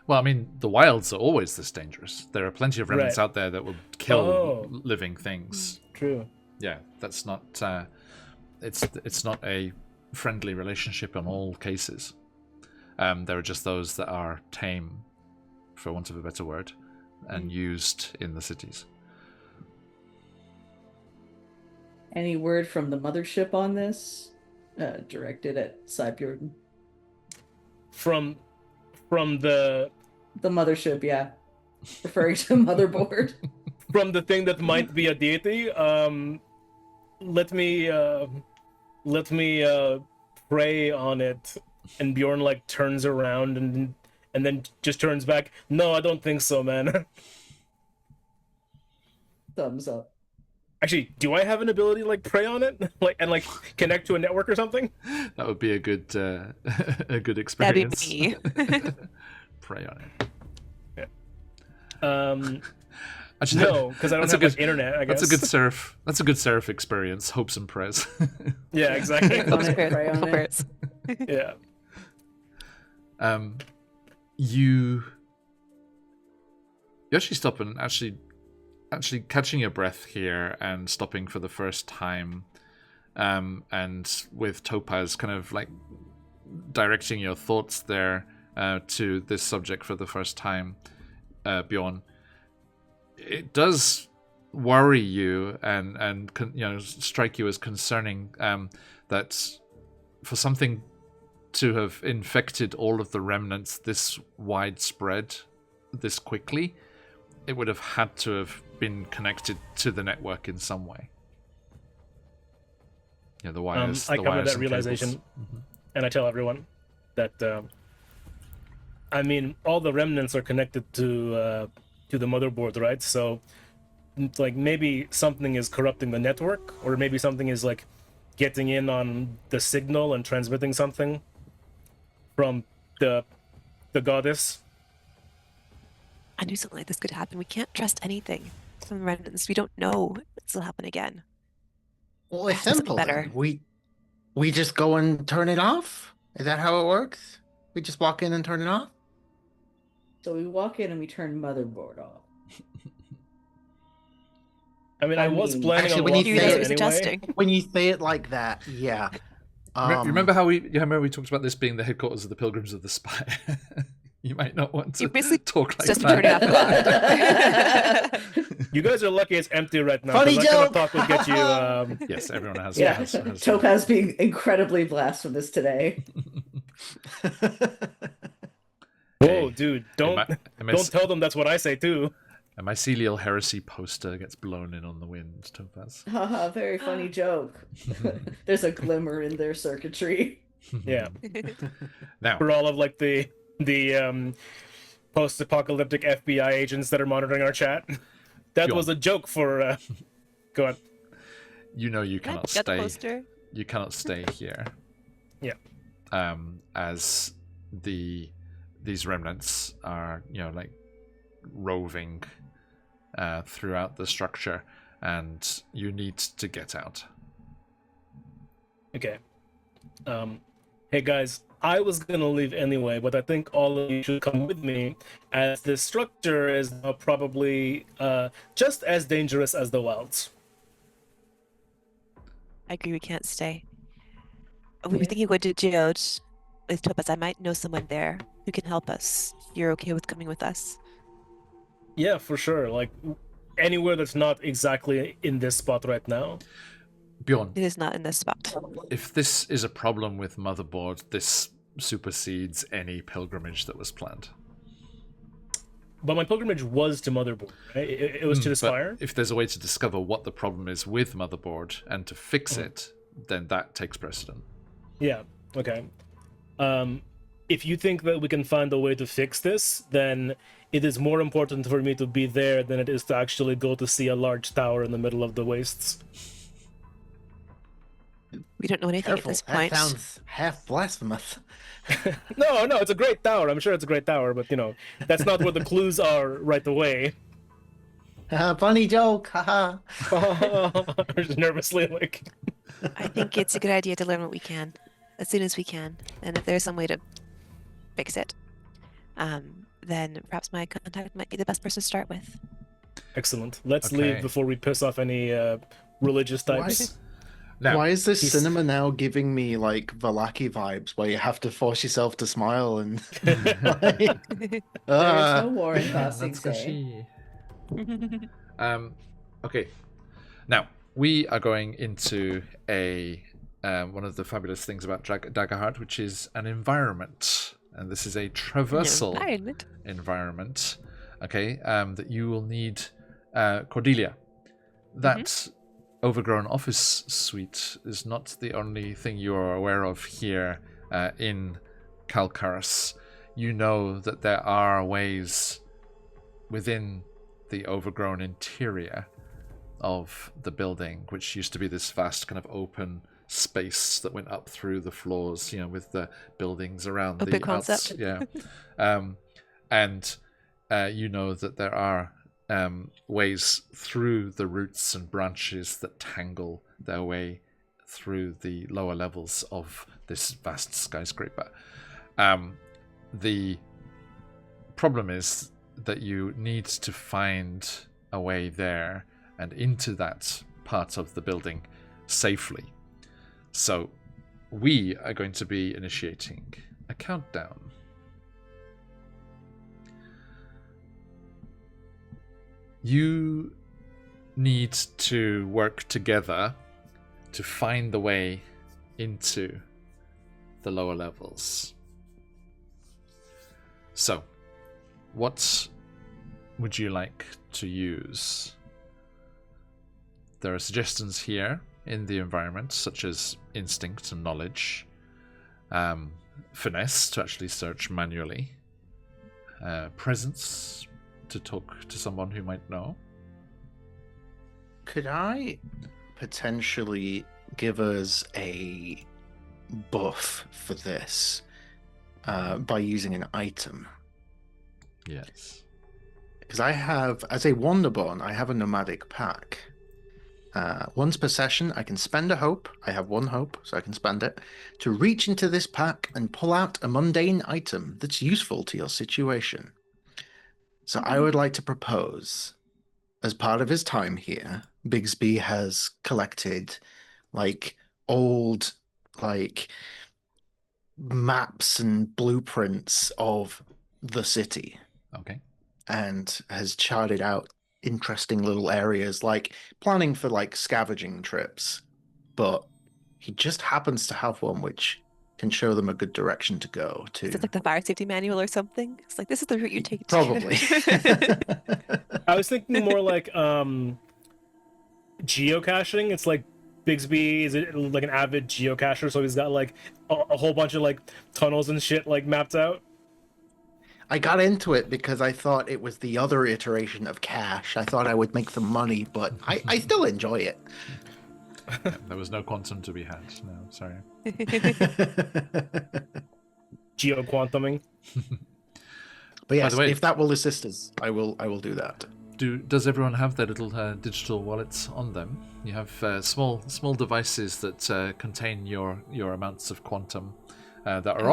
Well, I mean, the wilds are always this dangerous. There are plenty of remnants Right. out there that will kill living things. True. Yeah, that's not. It's not a friendly relationship in all cases. There are just those that are tame, for want of a better word, and used in the cities. Any word from the mothership on this? Directed at Cybjordan. From the The mothership, yeah. Referring to motherboard. from the thing that might be a deity. Let me pray on it. And Bjorn like turns around and then just turns back. No, I don't think so, man. Thumbs up. Actually, do I have an ability to like pray on it, like connect to a network or something? That would be a good a good That'd experience. be me. Pray on it. Actually, No, because I don't have like, internet. I guess That's a good surf. That's a good surf experience. Hopes and prayers. Yeah, exactly. On it, pray on it. Culprits. Yeah. You actually stop and actually catching your breath here and stopping for the first time, and with Topaz kind of like directing your thoughts there to this subject for the first time, Bjorn. It does worry you and strike you as concerning that for something to have infected all of the remnants this widespread, this quickly, it would have had to have been connected to the network in some way. Yeah, the wires. I the come to wires that and realization, cables. and I tell everyone that I mean, all the remnants are connected to the motherboard, right? So, like, maybe something is corrupting the network, or maybe something is like getting in on the signal and transmitting something from the goddess. I knew something like this could happen. We can't trust anything from the remnants. We don't know this will happen again. Well, it's That's simple. better. Then. We just go and turn it off. Is that how it works? We just walk in and turn it off. So we walk in and we turn motherboard off. I mean, I was planning actually, on when you walking say out it- anyway. suggesting. When you say it like that, yeah. You remember how we talked about this being the headquarters of the Pilgrims of the Spire? You might not want to You basically talk like just that. turning off the light. You guys are lucky it's empty right now. Funny 'cause that kind of joke! talk would get you. Yes, everyone has. Yeah, has Topaz being incredibly blasphemous today. Whoa, dude! Don't a don't tell them that's what I say too. a mycelial heresy poster gets blown in on the wind, Topaz. Haha, very funny joke. There's a glimmer in their circuitry. Yeah, Now, for all of like the post-apocalyptic FBI agents that are monitoring our chat. That Sure. was a joke for. Go on. you know you Can I cannot get the stay. poster? You cannot stay here. Yeah. As these remnants are, like roving throughout the structure, and you need to get out. Okay. Hey guys, I was gonna leave anyway, but I think all of you should come with me, as this structure is now probably just as dangerous as the wilds. I agree we can't stay. We were thinking of going to Geode with Topaz. I might know someone there who can help us. You're okay with coming with us? Yeah, for sure. Like anywhere that's not exactly in this spot right now. Bjorn, It is not in this spot. if this is a problem with Motherboard, this supersedes any pilgrimage that was planned. But my pilgrimage was to Motherboard, right? It was to the But Spire. if there's a way to discover what the problem is with Motherboard and to fix it, then that takes precedent. Yeah. Okay. If you think that we can find a way to fix this, then it is more important for me to be there than it is to actually go to see a large tower in the middle of the wastes. We don't know anything Careful, at this that point. sounds half blasphemous. No, it's a great tower. I'm sure it's a great tower, but that's not where the clues are right away. Funny joke, haha. Just nervously like. I think it's a good idea to learn what we can as soon as we can. And if there's some way to fix it, then perhaps my contact might be the best person to start with. Excellent. Let's Okay. leave before we piss off any religious types. Now, Why is this he's- cinema now giving me like Valaki vibes, where you have to force yourself to smile and? There's no war in Ba Sing Se. Okay. Now, we are going into a one of the fabulous things about Daggerheart, which is an environment, and this is a traversal environment. Okay, that you will need, Cordelia. That overgrown office suite is not the only thing you are aware of here in Calcaris. You know that there are ways within the overgrown interior of the building, which used to be this vast kind of open space that went up through the floors, with the buildings around the concept. And you know that there are ways through the roots and branches that tangle their way through the lower levels of this vast skyscraper. The problem is that you need to find a way there and into that part of the building safely. So we are going to be initiating a countdown. You need to work together to find the way into the lower levels. So, what would you like to use? There are suggestions here in the environment, such as instinct and knowledge, finesse to actually search manually, presence to talk to someone who might know. Could I potentially give us a buff for this by using an item? Yes. Because I have, as a Wanderborn, I have a nomadic pack. Once per session, I can spend a hope. I have one hope, so I can spend it to reach into this pack and pull out a mundane item that's useful to your situation. So I would like to propose, as part of his time here, Bigsby has collected old maps and blueprints of the city. Okay. And has charted out interesting little areas, planning for scavenging trips, but he just happens to have one which can show them a good direction to go to. Is it like the fire safety manual or something? It's like, this is the route you take. Probably. I was thinking more like geocaching. It's like Bigsby is like an avid geocacher, so he's got a whole bunch of tunnels and shit mapped out. I got into it because I thought it was the other iteration of cash. I thought I would make some money, but I still enjoy it. There was no quantum to be had. No, sorry. Geo-quantuming. But yes, By the way, if that will assist us, I will do that. Does everyone have their little digital wallets on them? You have small devices that contain your amounts of quantum that are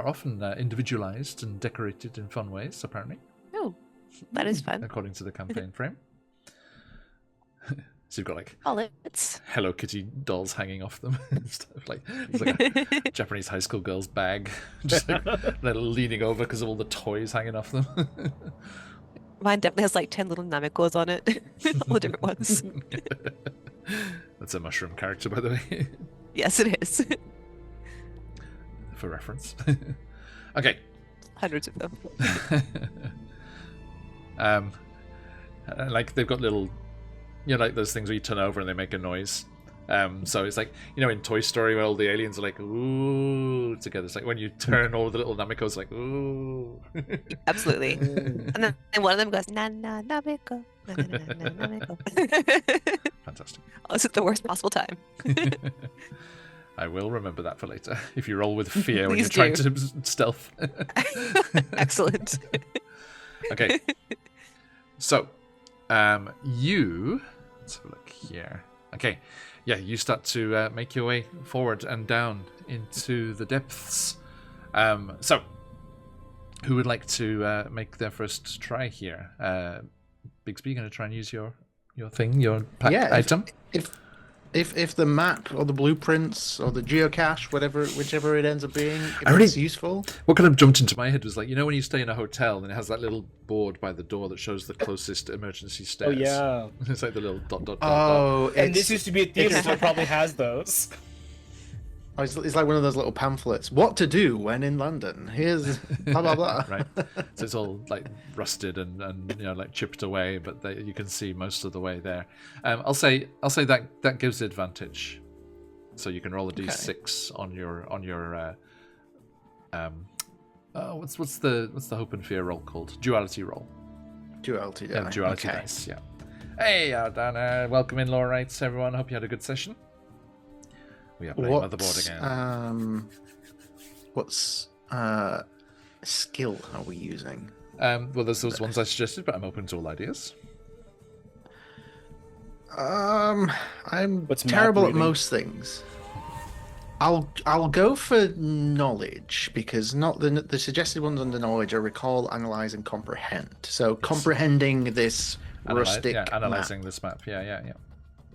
often individualized and decorated in fun ways, apparently. Oh, that is fun. According to the campaign frame. So you've got wallets. Hello Kitty dolls hanging off them and stuff. It's like a Japanese high school girl's bag, just they're leaning over because of all the toys hanging off them. Mine definitely has 10 little Namikos on it. All the different ones. That's a mushroom character, by the way. Yes, it is. For reference. Okay. Hundreds of them. They've got little, those things where you turn over and they make a noise. So it's in Toy Story where all the aliens are ooh together. It's when you turn all the little Namikos ooh. Absolutely. And one of them goes na na Namiko. Na na na na Namiko. Fantastic. Oh, it's at the worst possible time. I will remember that for later. If you roll with fear when Please you're trying do. to stealth. Excellent. Okay. So, you... Let's have a look here. Okay. Yeah, you start to make your way forward and down into the depths. So, who would like to make their first try here? Bigsby, going to try and use your thing, your pack item? if the map or the blueprints or the geocache, whichever it ends up being, if already- it's useful. What kind of jumped into my head was like, when you stay in a hotel and it has that little board by the door that shows the closest emergency Oh stairs. yeah. It's like the little dot dot dot. Oh, And this used to be a theater, so it probably has those. it's like one of those little pamphlets. What to do when in London? Here's blah blah blah. Right. So it's all like rusted and like chipped away, but you can see most of the way there. I'll say that gives the advantage. So you can roll a d6 on your what's the hope and fear roll called? Duality roll. Duality. Yeah, duality dice. Yeah. Hey, Dana. Welcome in, Lawrites, everyone. Hope you had a good session. We are playing Motherboard again. What skill are we using? Well, there's those ones I suggested, but I'm open to all ideas. I'm What's map terrible at reading? most things. I'll go for knowledge because not the suggested ones under knowledge are recall, analyze, and comprehend. So comprehending this rustic analyzing map. this map. Yeah.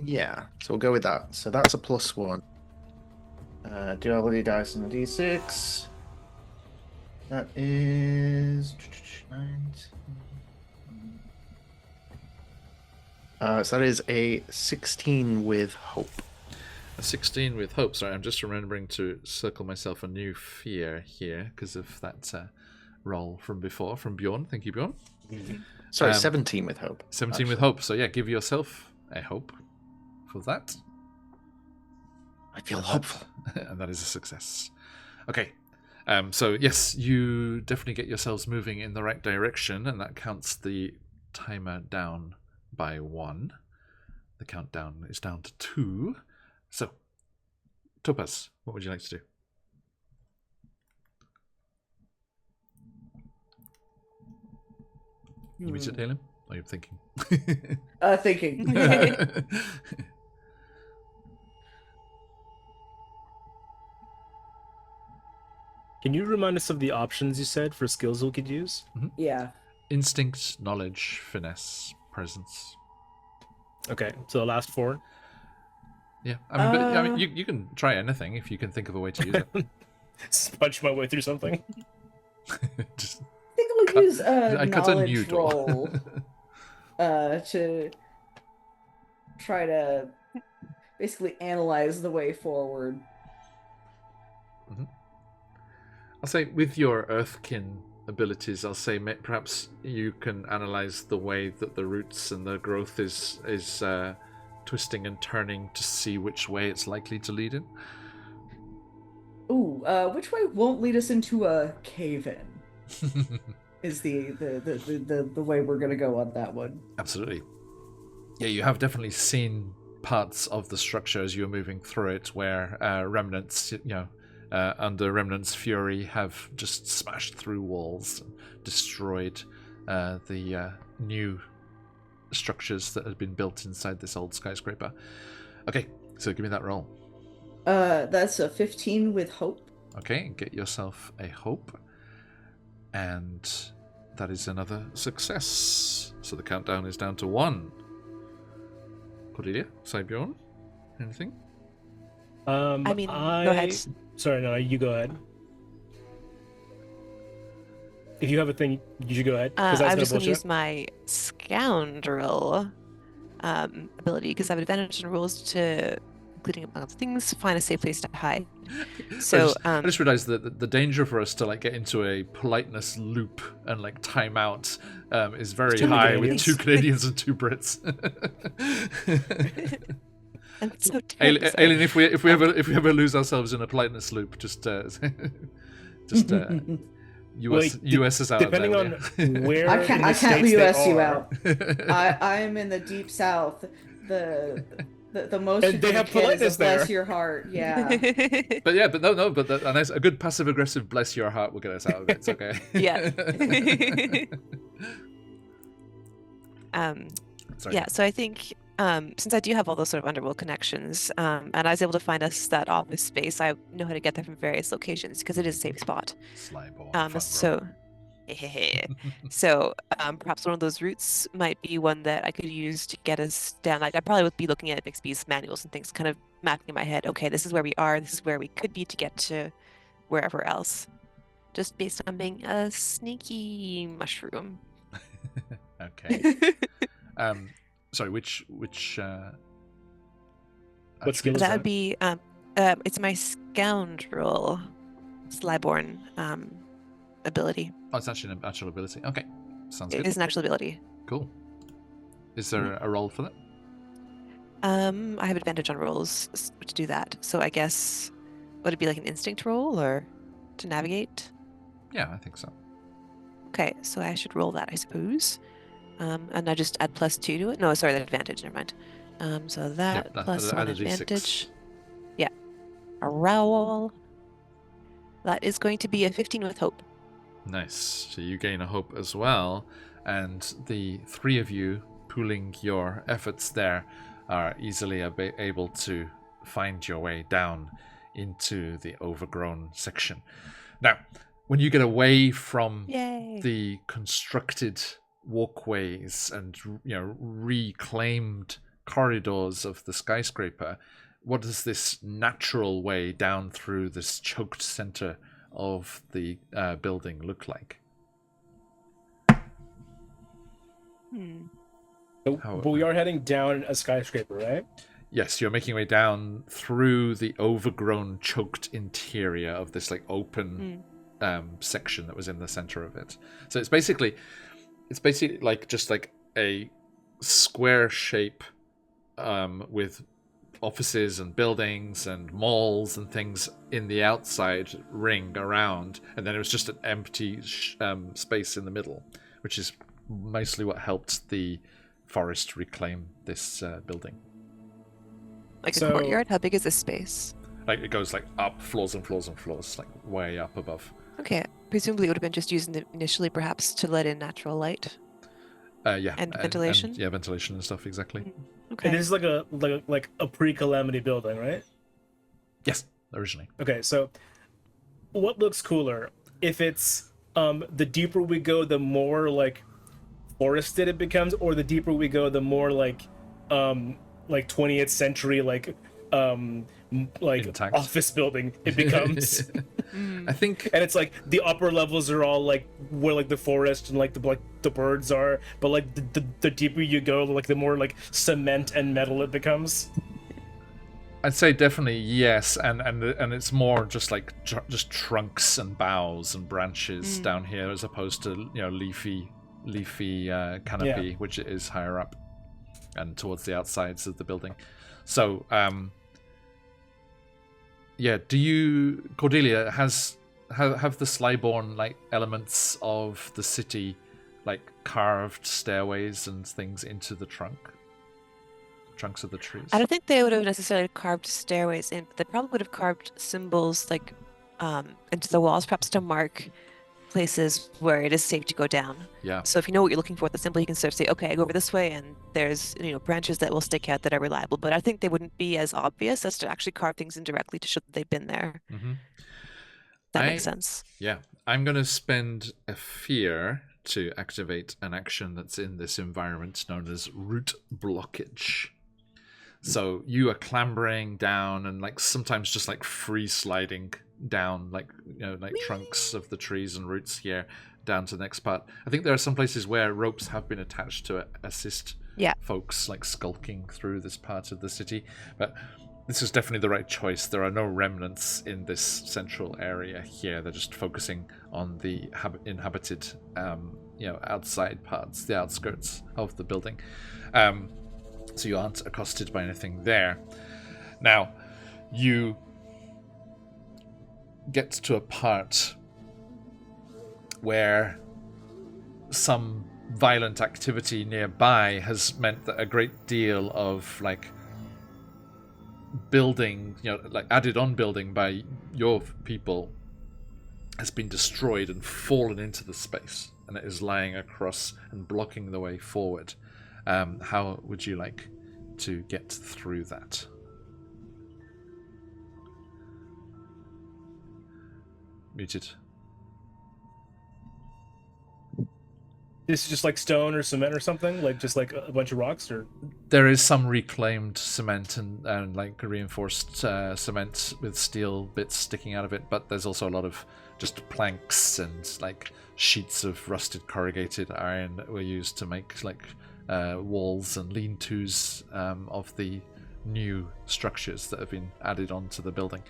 Yeah, so we'll go with that. So that's a +1. Duality dice and a d6. That is 9. So that is a 16 with hope. A 16 with hope. Sorry, I'm just remembering to circle myself a new fear here because of that roll from before from Bjorn. Thank you, Bjorn. Sorry, 17 with hope. 17 with hope. So yeah, give yourself a hope for that. I feel hopeful. And that is a success. Okay. So yes, you definitely get yourselves moving in the right direction, and that counts the timer down by 1. The countdown is down to 2. So, Topaz, what would you like to do? You mean to tell him? Or are you thinking? Thinking. Can you remind us of the options you said for skills we could use? Yeah. Instinct, knowledge, finesse, presence. Okay, so the last 4. Yeah, I mean, you can try anything if you can think of a way to use it. Punch my way through something. Just, I think we'll use I a cut a new knowledge door. roll to try to basically analyze the way forward. I'll say with your Earthkin abilities, I'll say perhaps you can analyze the way that the roots and the growth is twisting and turning to see which way it's likely to lead in. Ooh, which way won't lead us into a cave-in? Is the way we're gonna go on that one. Absolutely. Yeah, you have definitely seen parts of the structure as you're moving through it where remnants, under Remnant's fury, have just smashed through walls and destroyed the new structures that had been built inside this old skyscraper. Okay, so give me that roll. That's a 15 with hope. Okay, get yourself a hope. And that is another success. So the countdown is down to 1. Cordelia, Bjorn, anything? I mean, go ahead. Sorry, no, you go ahead. If you have a thing, you should go ahead. I'm just going to use my scoundrel ability because I have advantage in rules to, including among other things, find a safe place to hide. So I just realized that the danger for us to get into a politeness loop and time out is very high with 2 Canadians and 2 Brits. I'm so Aileen, if we ever lose ourselves in a politeness loop, just US is out. Depending on where I can't States US they you are. out. I am in the deep south. The most And you they can have get is politeness a bless there. your heart. Yeah. but a good passive aggressive bless your heart will get us out of it. It's okay. Yeah. Sorry. Yeah, so I think since I do have all those sort of underworld connections, and I was able to find us that office space, I know how to get there from various locations because it is a safe spot. Sly ball, front row. So perhaps one of those routes might be one that I could use to get us down. Like I probably would be looking at Bixby's manuals and things, kind of mapping in my head. Okay, this is where we are. This is where we could be to get to wherever else. Just based on being a sneaky mushroom. Okay. Sorry, which What attribute? skill is That that? would be it's my scoundrel Slyborn ability. Oh, it's actually an actual ability. Okay, sounds It good. is an actual ability. Cool. Is there a role for that? I have advantage on rolls to do that. So I guess would it be like an instinct roll or to navigate? Yeah, I think so. Okay, so I should roll that, I suppose. And I just add +2 to it. No, sorry, that advantage. Never mind. So that plus one add a D6. advantage. Yeah, a roll. That is going to be a 15 with hope. Nice. So you gain a hope as well, and the three of you pooling your efforts there are easily able to find your way down into the overgrown section. Now, when you get away from Yay! the constructed walkways and reclaimed corridors of the skyscraper, what does this natural way down through this choked center of the building look like? But we are heading down a skyscraper, right? Yes, you're making your way down through the overgrown, choked interior of this like open section that was in the center of it. So it's basically like just like a square shape with offices and buildings and malls and things in the outside ring around, and then it was just an empty space in the middle, which is mostly what helped the forest reclaim this building. Like a courtyard? How big is this space? Like it goes like up floors and floors and floors, like way up above. Okay, presumably it would have been just used initially perhaps to let in natural light. Yeah, And ventilation? yeah, ventilation and stuff, exactly. Okay. It is like a pre-calamity building, right? Yes, originally. Okay, so what looks cooler? If it's the deeper we go, the more like forested it becomes, or the deeper we go, the more like 20th century Intact. office building it becomes. I think, And it's like the upper levels are all like where like the forest and like the birds are, but like the deeper you go, like the more like cement and metal it becomes. I'd say definitely yes, and it's more just like just trunks and boughs and branches down here, as opposed to leafy canopy, which is higher up and towards the outsides of the building. So do you, Cordelia, have the Slyborn like elements of the city, like carved stairways and things into the trunks of the trees? I don't think they would have necessarily carved stairways in, but they probably would have carved symbols like into the walls, perhaps to mark places where it is safe to go down. Yeah. So if you know what you're looking for with the symbol, you can sort of say, okay, I go over this way, and there's branches that will stick out that are reliable. But I think they wouldn't be as obvious as to actually carve things in directly to show that they've been there. Mm-hmm. That makes sense. Yeah, I'm going to spend a fear to activate an action that's in this environment known as root blockage. So you are clambering down and like sometimes just like free sliding down, like trunks of the trees and roots here down to the next part. I think there are some places where ropes have been attached to assist folks like skulking through this part of the city, but this is definitely the right choice. There are no remnants in this central area here. They're just focusing on the inhabited outside parts, the outskirts of the building. So you aren't accosted by anything there. Now, you get to a part where some violent activity nearby has meant that a great deal of building, added on building by your people has been destroyed and fallen into the space, and it is lying across and blocking the way forward. How would you like to get through that? Muted. This is just like stone or cement or something, like just like a bunch of rocks, or There is some reclaimed cement and like reinforced cement with steel bits sticking out of it, but there's also a lot of just planks and like sheets of rusted corrugated iron that were used to make like walls and lean-tos of the new structures that have been added onto the building.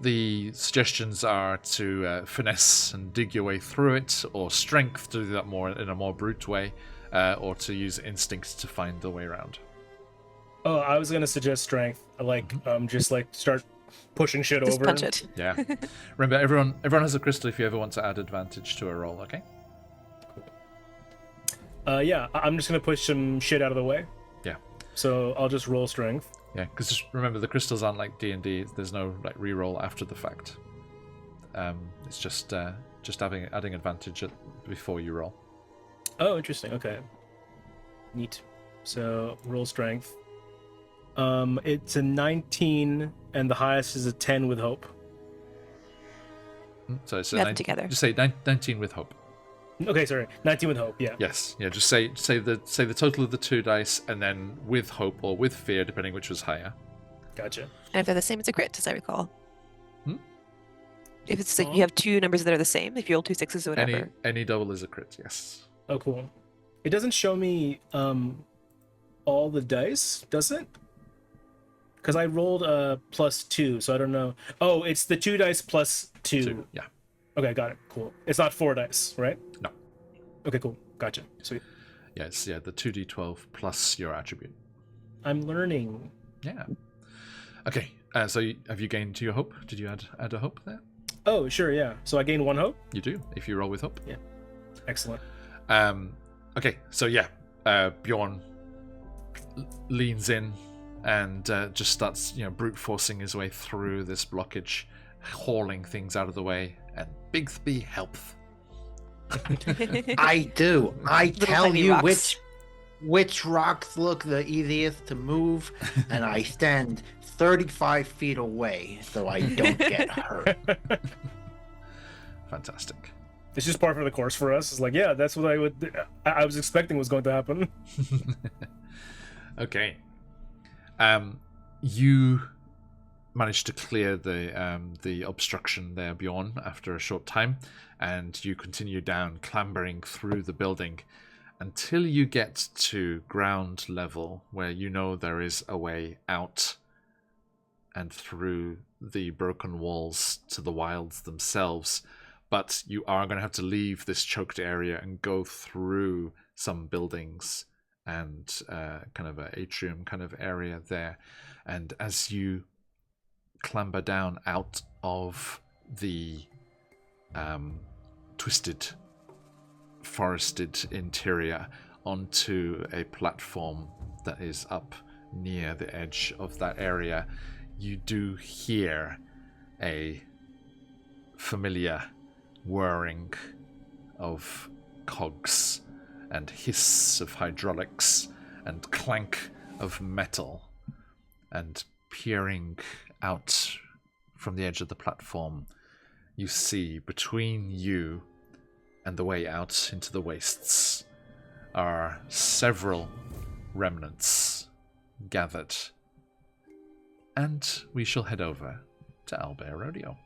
The suggestions are to finesse and dig your way through it, or strength to do that more in a more brute way, or to use instinct to find the way around. oh, I was gonna suggest strength, like just like start pushing shit Just over. punch it. Yeah. Remember, everyone has a crystal if you ever want to add advantage to a roll, okay? Yeah, I'm just gonna push some shit out of the way. Yeah. So I'll just roll strength. Yeah, because remember, the crystals aren't like D&D. There's no like re-roll after the fact. It's just adding advantage before you roll. Oh, interesting. Okay. Neat. So roll strength. It's a 19, and the highest is a 10 with hope. So it's We have them together. Just say 19 with hope. Okay, sorry, 19 with hope. Yeah. Yes, yeah. Just say the total of the 2 dice, and then with hope or with fear, depending which was higher. Gotcha. And if they're the same, it's a crit, as I recall. Hmm? If it's like you have two numbers that are the same, if you roll 2 6s or whatever. Any double is a crit. Yes. Oh, cool. It doesn't show me all the dice, does it? Because I rolled a +2, so I don't know. Oh, it's the 2 dice plus 2. Yeah. Okay, got it. Cool. It's not 4 dice, right? No. Okay, cool. Gotcha. Sweet. Yes. Yeah. The 2d12 plus your attribute. I'm learning. Yeah. Okay. So have you gained your hope? Did you add a hope there? Oh, sure, yeah. So I gain 1 hope? You do if you roll with hope. Yeah. Excellent. Okay. So yeah, Bjorn leans in and just starts, brute forcing his way through this blockage, hauling things out of the way. And Bigsby helps. I do. I Little tell tiny you rocks. which rocks look the easiest to move, and I stand 35 feet away so I don't get hurt. Fantastic. It's just part of the course for us. It's like, yeah, that's what I was expecting was going to happen. Okay. You managed to clear the obstruction there, Bjorn, after a short time, and you continue down, clambering through the building until you get to ground level, where you know there is a way out and through the broken walls to the wilds themselves. But you are going to have to leave this choked area and go through some buildings and kind of an atrium kind of area there. And as you clamber down out of the twisted, forested interior onto a platform that is up near the edge of that area, you do hear a familiar whirring of cogs and hiss of hydraulics and clank of metal. And peering out from the edge of the platform, you see between you and the way out into the wastes are several remnants gathered. And we shall head over to Owlbear Rodeo.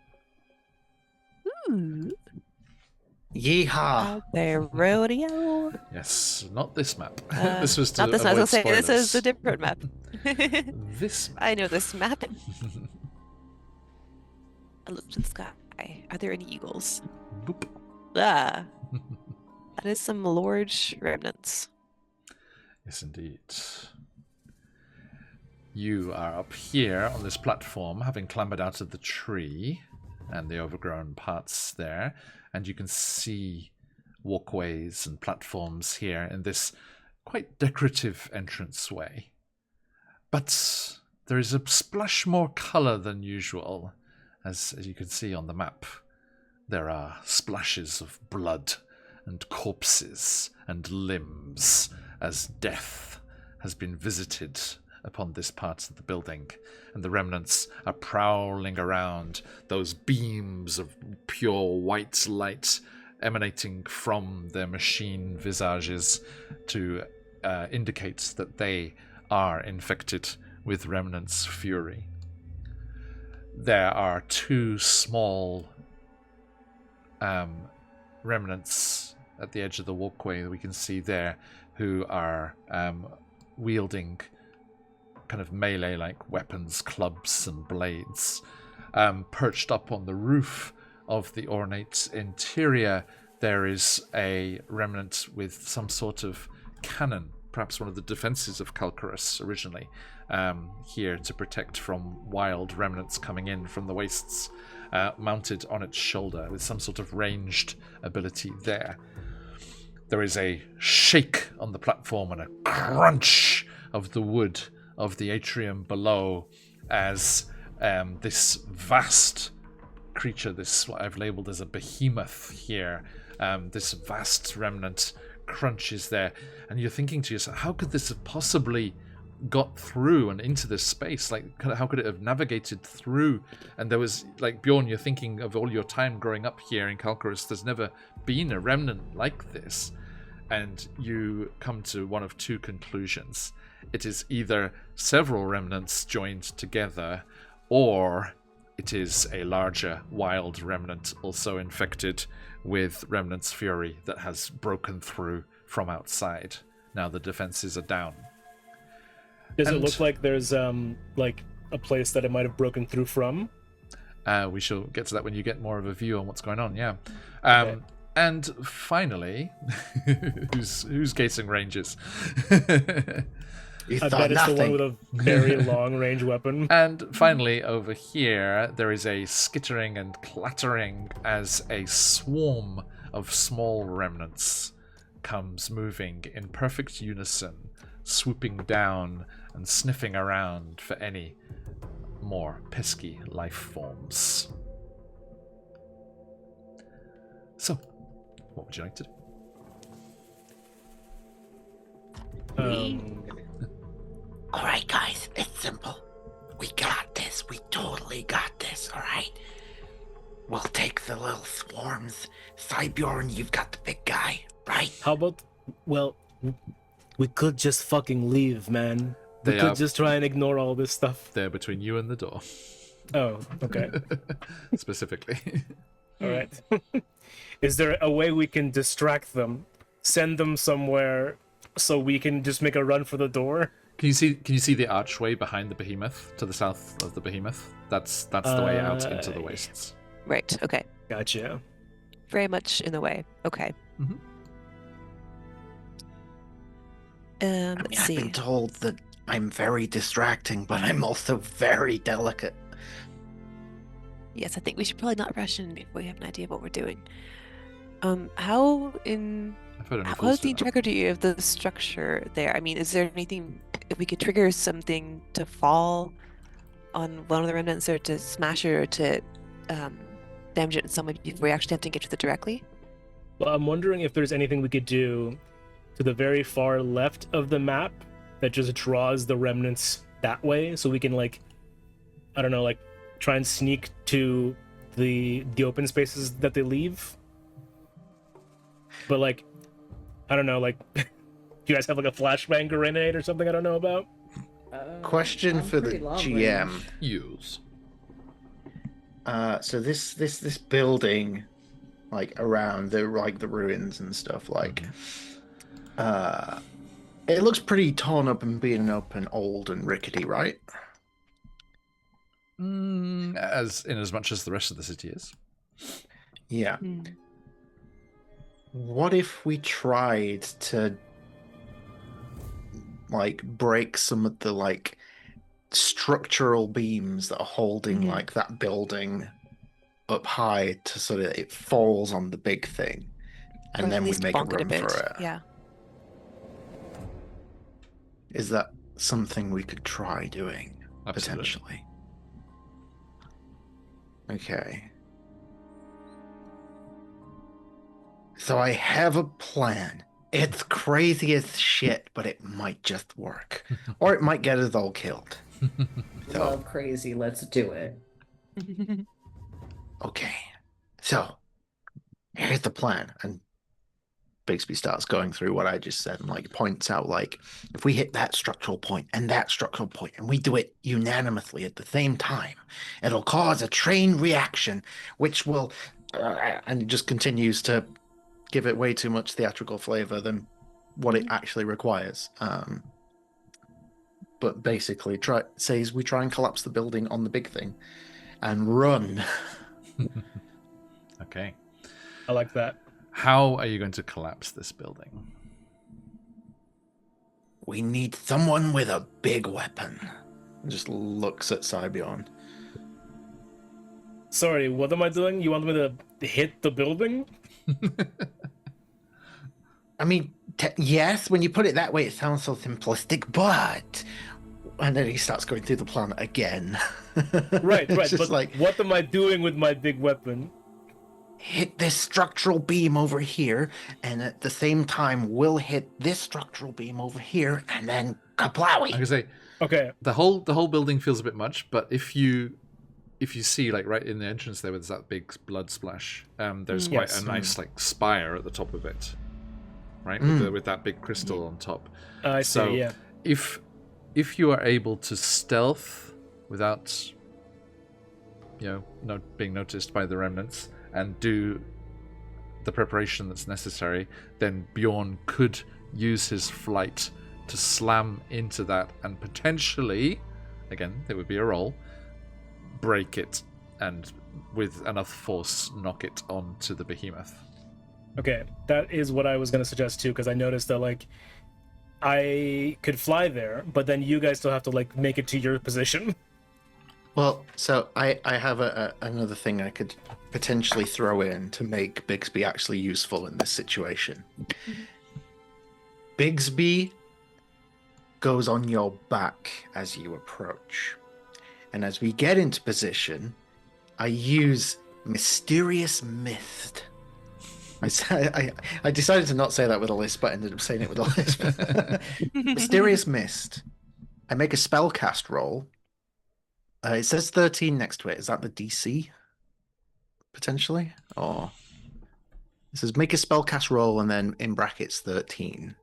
Ooh, Yeehaw! out there, rodeo. Yes, not this map. Uh, This was to Not this map. I avoid was gonna say this is a spoilers. different map. This map. I know this map. I look to the sky. Are there any eagles? Boop. Ah, that is some large remnants. Yes, indeed. You are up here on this platform, having clambered out of the tree and the overgrown parts there, and you can see walkways and platforms here in this quite decorative entranceway. But there is a splash more colour than usual, as you can see on the map. There are splashes of blood and corpses and limbs, as death has been visited upon this part of the building, and the remnants are prowling around, those beams of pure white light emanating from their machine visages to indicate that they are infected with Remnant's fury. There are two small remnants at the edge of the walkway that we can see there, who are wielding kind of melee-like weapons, clubs and blades. Perched up on the roof of the ornate interior, there is a remnant with some sort of cannon, perhaps one of the defenses of Calcarus originally, here to protect from wild remnants coming in from the wastes, mounted on its shoulder with some sort of ranged ability there. There is a shake on the platform and a crunch of the wood of the atrium below as this vast creature, this what I've labeled as a behemoth here, this vast remnant crunches there, and you're thinking to yourself, how could this have possibly got through and into this space? Like, how could it have navigated through? And there was, like, Bjorn, you're thinking of all your time growing up here in Calcarus, there's never been a remnant like this. And you come to one of two conclusions. It is either several remnants joined together, or it is a larger wild remnant also infected with Remnant's fury that has broken through from outside. Now the defenses are down. Does it look like there's like a place that it might have broken through from? We shall get to that when you get more of a view on what's going on, yeah. Okay. And finally, who's gating ranges? You I thought bet it's the one nothing. with a very long range weapon. And finally, over here, there is a skittering and clattering as a swarm of small remnants comes moving in perfect unison, swooping down and sniffing around for any more pesky life forms. So, what would you like to do? All right, guys, it's simple. We got this. We totally got this, all right? We'll take the little swarms. Cybjorn, you've got the big guy, right? How about, well, we could just fucking leave, man. We They could are- just try and ignore all this stuff. They're between you and the door, Oh, okay. specifically. All right. Is there a way we can distract them, send them somewhere, so we can just make a run for the door? Can you see the archway behind the behemoth to the south of the behemoth? That's the way out into the wastes. Right. Okay. Gotcha. Very much in the way. Okay. Mhm. Let's I've see. been told that I'm very distracting, but I'm also very delicate. Yes, I think we should probably not rush in before we have an idea of what we're doing. How I've heard any how fools is do the that. integrity of the structure there? I mean, is there anything, if we could trigger something to fall on one of the remnants, or to smash it, or to damage it in some way before we actually have to get to it directly? Well, I'm wondering if there's anything we could do to the very far left of the map that just draws the remnants that way, so we can, like, I don't know, like, try and sneak to the open spaces that they leave. But, like, I don't know, like, do you guys have, like, a flashbang grenade or something I don't know about? Question I'm for the pretty long GM. range. Use. So this building, like around the ruins and stuff, like, it looks pretty torn up and beaten up and old and rickety, right? As much as the rest of the city is. Yeah. Hmm. What if we tried to, like, break some of the, like, structural beams that are holding, Mhm. like, that building up high to so that it falls on the big thing, Or and at then we least make a bonk it run bit. for it? Yeah. Is that something we could try doing, Absolutely. potentially? Okay. So I have a plan. It's crazy as shit, but it might just work. Or it might get us all killed. So, Love crazy. Let's do it. okay. So, here's the plan. And Bixby starts going through what I just said and like points out like if we hit that structural point and that structural point and we do it unanimously at the same time, it'll cause a chain reaction, which will and it just continues to give it way too much theatrical flavor than what it actually requires. But basically says we try and collapse the building on the big thing and run. Okay. I like that. How are you going to collapse this building? We need someone with a big weapon. Just looks at Sibyon. Sorry, what am I doing? You want me to hit the building? I mean, yes, when you put it that way, it sounds so simplistic, but... And then he starts going through the plan again. Right, It's but just like, what am I doing with my big weapon? hit this structural beam over here, and at the same time, we'll hit this structural beam over here, and then kaplowy. I can say, Okay. the whole building feels a bit much, but if you see like right in the entrance there, where there's that big blood splash, there's quite Yes. a nice like spire at the top of it, right, with that big crystal on top. I see, So yeah. if you are able to stealth without being noticed by the remnants and do the preparation that's necessary, then Bjorn could use his flight to slam into that and potentially, again, there would be a roll, break it and with enough force knock it onto the behemoth. Okay, that is what I was going to suggest too, because I noticed that, like, I could fly there, but then you guys still have to, like, make it to your position. Well, so I have another thing I could potentially throw in to make Bigsby actually useful in this situation. Bigsby goes on your back as you approach. And as we get into position, I use Mysterious Mist. I decided to not say that with a lisp, but ended up saying it with a lisp. Mysterious Mist. I make a spellcast roll. It says 13 next to it. Is that the DC? Potentially? Or it says make a spellcast roll and then in brackets 13.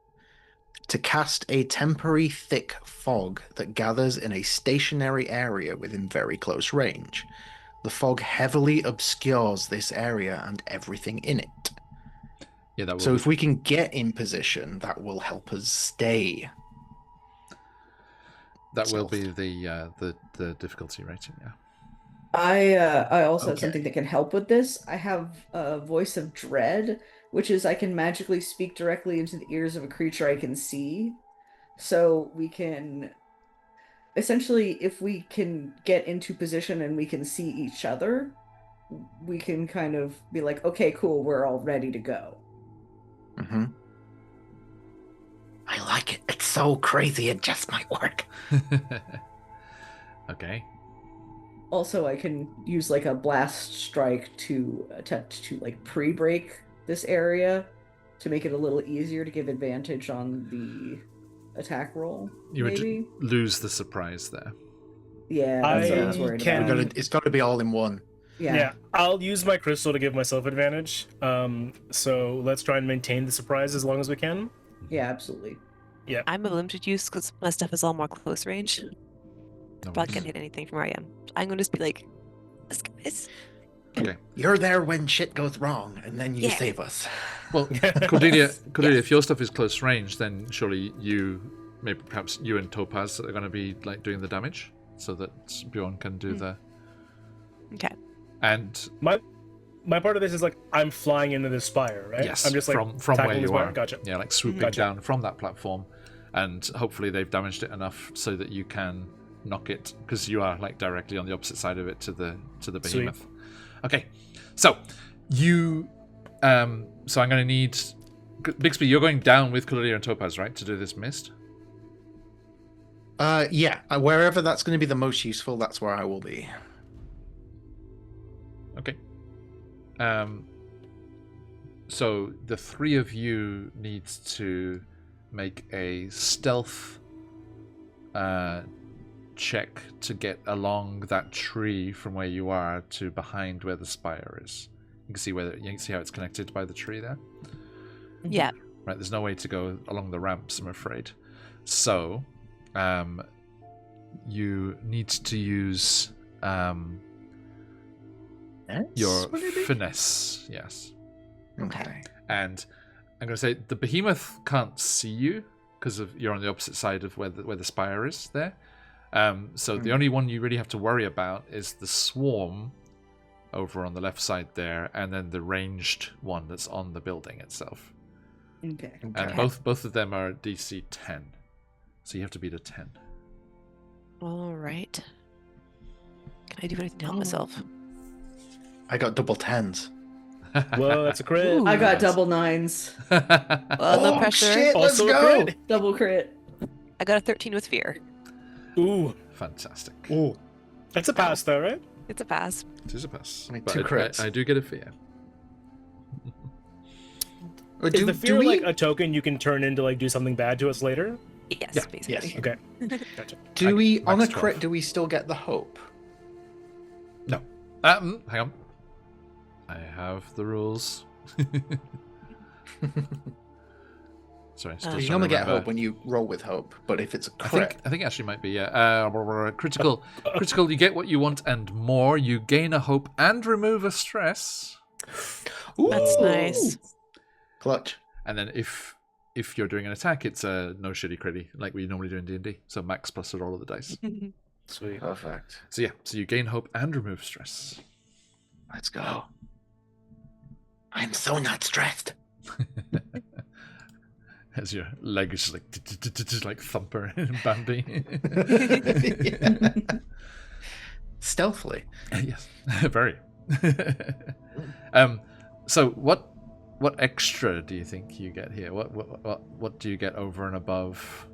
To cast a temporary thick fog that gathers in a stationary area within very close range. The fog heavily obscures this area and everything in it. Yeah, that will So if we can get in position, that will help us stay. that will be the difficulty rating, yeah. I also have Okay. something that can help with this. I have a voice of dread, which is I can magically speak directly into the ears of a creature I can see. So we can essentially, if we can get into position and we can see each other, we can kind of be like, okay, cool, we're all ready to go. Mm-hmm. I like it. It's so crazy. It just might work. Okay. Also, I can use like a blast strike to attempt to like pre-break this area to make it a little easier to give advantage on the attack roll. You would maybe. lose the surprise there. Yeah, that's what I was worried can- about. It's got to be all in one. Yeah. I'll use my crystal to give myself advantage. So let's try and maintain the surprise as long as we can. Yeah, absolutely. I'm of limited use because my stuff is all more close range. No But I worries. can't hit anything from where I am. I'm going to just be like, let's go, guys. Okay. You're there when shit goes wrong, and then you Yeah. save us. Well, Cordelia, Yes. if your stuff is close range, then surely perhaps you and Topaz are going to be like doing the damage, so that Bjorn can do the. Okay. And My part of this is like I'm flying into this spire, right? yes, I'm just like from where tackling you this wire. are, Gotcha. yeah, like swooping Gotcha. down from that platform, and hopefully they've damaged it enough so that you can knock it, because you are like directly on the opposite side of it to the behemoth. Okay, so you, so I'm going to need Bixby. You're going down with Cordelia and Topaz, right, to do this mist. Yeah, wherever that's going to be the most useful, that's where I will be. Okay. So the three of you needs to make a stealth check to get along that tree from where you are to behind where the spire is. You can see you can see how it's connected by the tree there. Yeah. Right, there's no way to go along the ramps, I'm afraid. So, you need to use your finesse, yes. Okay. And I'm going to say the behemoth can't see you because you're on the opposite side of where the spire is there. So the only one you really have to worry about is the swarm over on the left side there, and then the ranged one that's on the building itself. Okay. And both of them are DC 10. So you have to beat a 10. All right. Can I do anything to help myself? I got double 10s. Whoa, that's a crit. Ooh. I got double 9s. Well, no pressure. Shit, let's Also a go. crit. Double crit. I got a 13 with fear. Ooh, Fantastic. ooh, that's a pass though, right? It's a pass. It is a pass. Like But 2 crits. I do get a fear. Is the fear like a token you can turn into like do something bad to us later? Yes, Yeah. basically. Yes. Okay, gotcha. Do we, on a max crit, 12. do we still get the hope? No. Hang on. I have the rules. Sorry, still You trying only to get remember. hope when you roll with hope, but if it's a I crit, think it actually might be, yeah. Critical. Critical, you get what you want and more. You gain a hope and remove a stress. That's Ooh. nice. Clutch. And then if you're doing an attack, it's a no shitty critty, like we normally do in D&D. So max plus a roll of the dice. Sweet. Perfect. So yeah, so you gain hope and remove stress. Let's go. I'm so not stressed. As your leg is just like Thumper and Bambi. Yeah. Stealthily. Yes, very. So what extra do you think you get here? What do you get over and above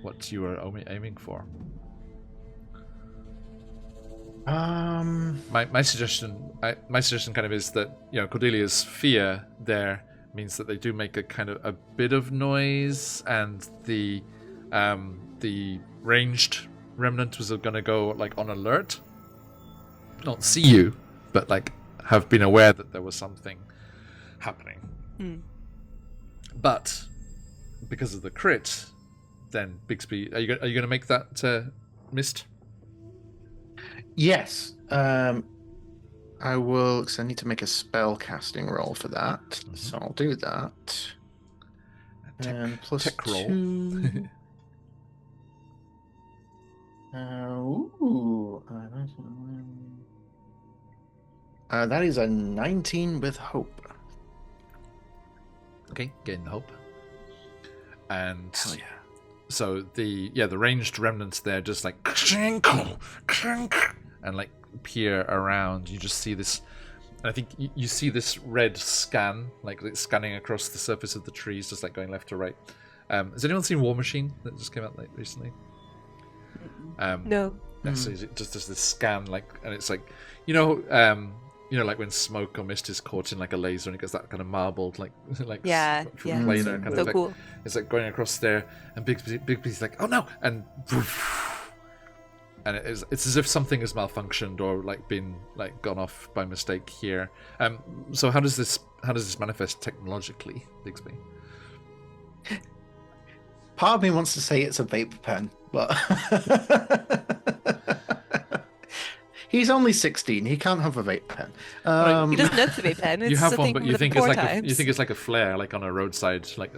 what you were aiming for? My suggestion kind of is that, you know, Cordelia's fear there means that they do make a bit of noise, and the ranged remnant was going to go like on alert, not see you, but like have been aware that there was something happening. But because of the crit, then Bixby, are you going to make that mist? Yes. I will, because I need to make a spell casting roll for that. So I'll do that. And plus tech roll. 2. That is a 19 with hope. Okay, gain the hope. And Hell yeah. so the ranged remnants there just like and like peer around. You just see this, and I think you see this red scan, like it's scanning across the surface of the trees, just like going left to right. Has anyone seen War Machine that just came out like recently? No. So it just does this scan, like, and it's like, you know, like when smoke or mist is caught in like a laser, and it gets that kind of marbled, like Yeah, yeah. planar kind of So effect. cool. It's like going across there, and Bigby's like, oh no, and it's as if something has malfunctioned or like been like gone off by mistake here. So how does this manifest technologically, Bixby? Part of me wants to say it's a vape pen, but he's only 16. He can't have a vape pen. He doesn't know it's a vape pen. It's You have a one, thing but from you the think it's before like times. a flare, like on a roadside, like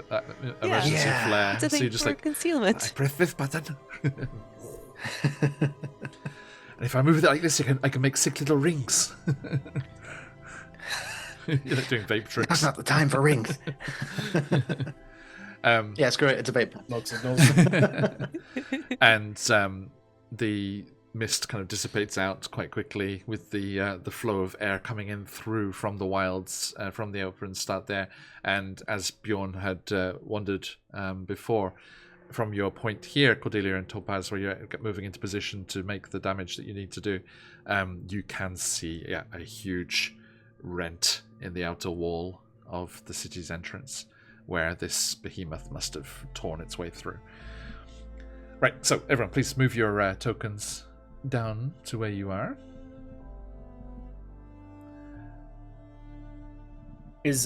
emergency Yeah. flare. It's a So thing you're just for like, concealment. I press this button, and if I move it like this, I can make sick little rings. You're like doing vape tricks. That's not the time for rings. Yeah, screw it. It's a vape pen. Smoke signals. And the mist kind of dissipates out quite quickly with the flow of air coming in through from the wilds, from the open start there. And as Bjorn had wondered before, from your point here, Cordelia and Topaz, where you're moving into position to make the damage that you need to do, you can see a huge rent in the outer wall of the city's entrance, where this behemoth must have torn its way through. Right, so everyone, please move your tokens down to where you are. Is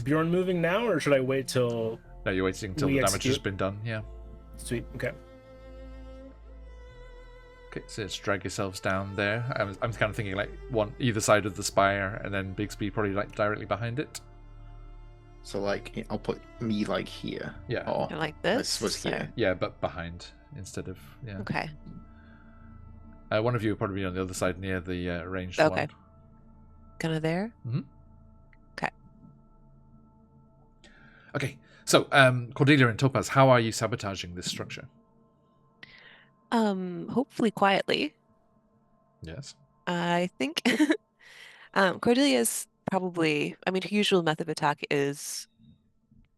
Bjorn moving now, or should I wait till? No, you're waiting until We the damage has execute. been done. Yeah. Sweet. Okay. Okay, so just drag yourselves down there. I'm kind of thinking like one either side of the spire, and then Bigsby probably like directly behind it. So like I'll put me like here. Yeah. Or Like this this. was or- here. Yeah, but behind instead of yeah. Okay. One of you will probably be on the other side near the ranged Okay. one. Kind of there. Okay, so Cordelia and Topaz, how are you sabotaging this structure? Hopefully quietly. Yes. I think Cordelia's probably, I mean, her usual method of attack is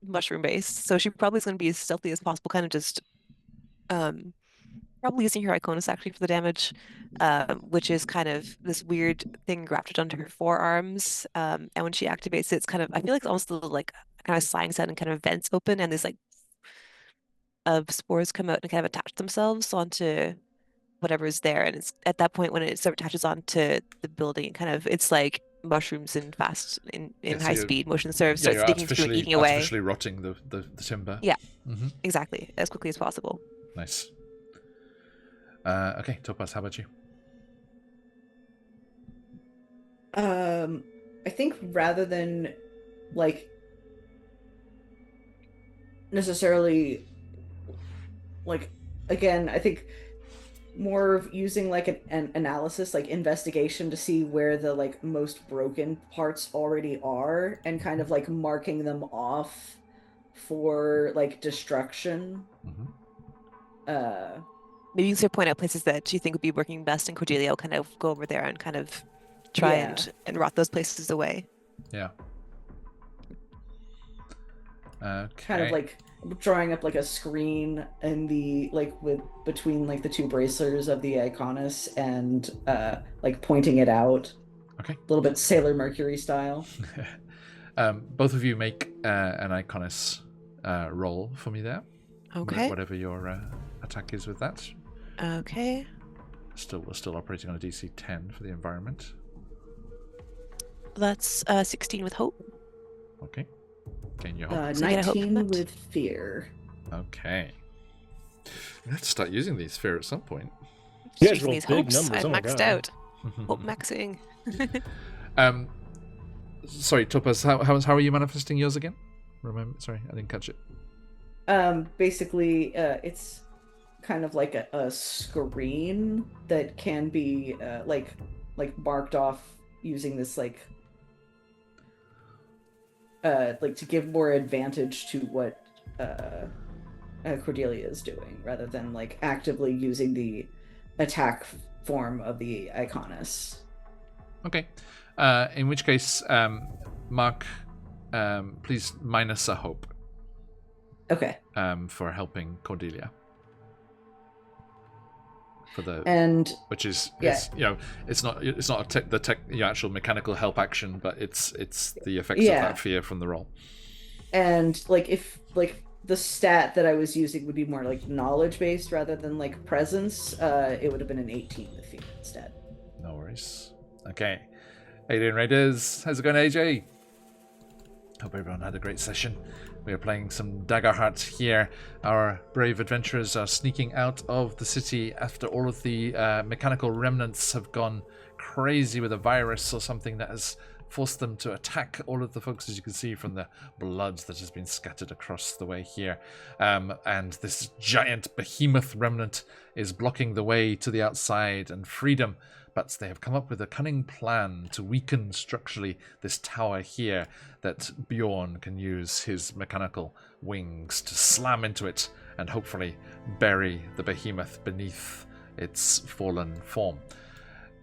mushroom based, so she probably is going to be as stealthy as possible, kind of just probably using her Iconus actually for the damage, which is kind of this weird thing grafted onto her forearms. And when she activates it, it's kind of, I feel like it's almost a little like kind of sliding set and kind of vents open, and these like of spores come out and kind of attach themselves onto whatever is there. And it's at that point when it sort of attaches onto the building, kind of it's like mushrooms in Yeah, so high you're- speed motion serves, Yeah, starts you're digging through and eating away. artificially rotting the timber. Yeah. Mm-hmm. Exactly, as quickly as possible. Nice. Okay, Topaz, how about you? I think rather than like necessarily like again, I think more of using like an analysis, like investigation to see where the like most broken parts already are and kind of like marking them off for like destruction. Mm-hmm. Maybe you can sort of point out places that you think would be working best, and Cordelia will kind of go over there and kind of try Yeah. and rot those places away. Yeah. Okay. Kind of like drawing up like a screen in the like with between like the two bracers of the Iconus and like pointing it out. Okay. A little bit Sailor Mercury style. Both of you make an Iconus roll for me there. Okay. Whatever your attack is with that. Okay. We're still operating on a DC 10 for the environment. That's 16 with hope. Okay. Gain your hope. So get a hope from 19 that. with fear. Okay. We have to start using these fear at some point. You guys Using roll these big hopes. numbers, I'm oh my maxed God. out. Hope maxing. Sorry, Topaz, how are you manifesting yours again? Remember? Sorry, I didn't catch it. Basically, it's kind of like a screen that can be like marked off using this like to give more advantage to what Cordelia is doing, rather than like actively using the attack form of the Iconus. Okay. In which case, Mark, please minus a hope Okay. for helping Cordelia. For the And which is yeah. it's not the actual mechanical help action, but it's the effects Yeah. of that fear from the roll. And like if like the stat that I was using would be more like knowledge based rather than like presence, it would have been an 18 with fear instead. No worries. Okay. Alien Raiders, how's it going, AJ? Hope everyone had a great session. We are playing some Daggerheart here. Our brave adventurers are sneaking out of the city after all of the mechanical remnants have gone crazy with a virus or something that has forced them to attack all of the folks, as you can see from the blood that has been scattered across the way here. And this giant behemoth remnant is blocking the way to the outside and freedom. But they have come up with a cunning plan to weaken structurally this tower here that Bjorn can use his mechanical wings to slam into it and hopefully bury the behemoth beneath its fallen form.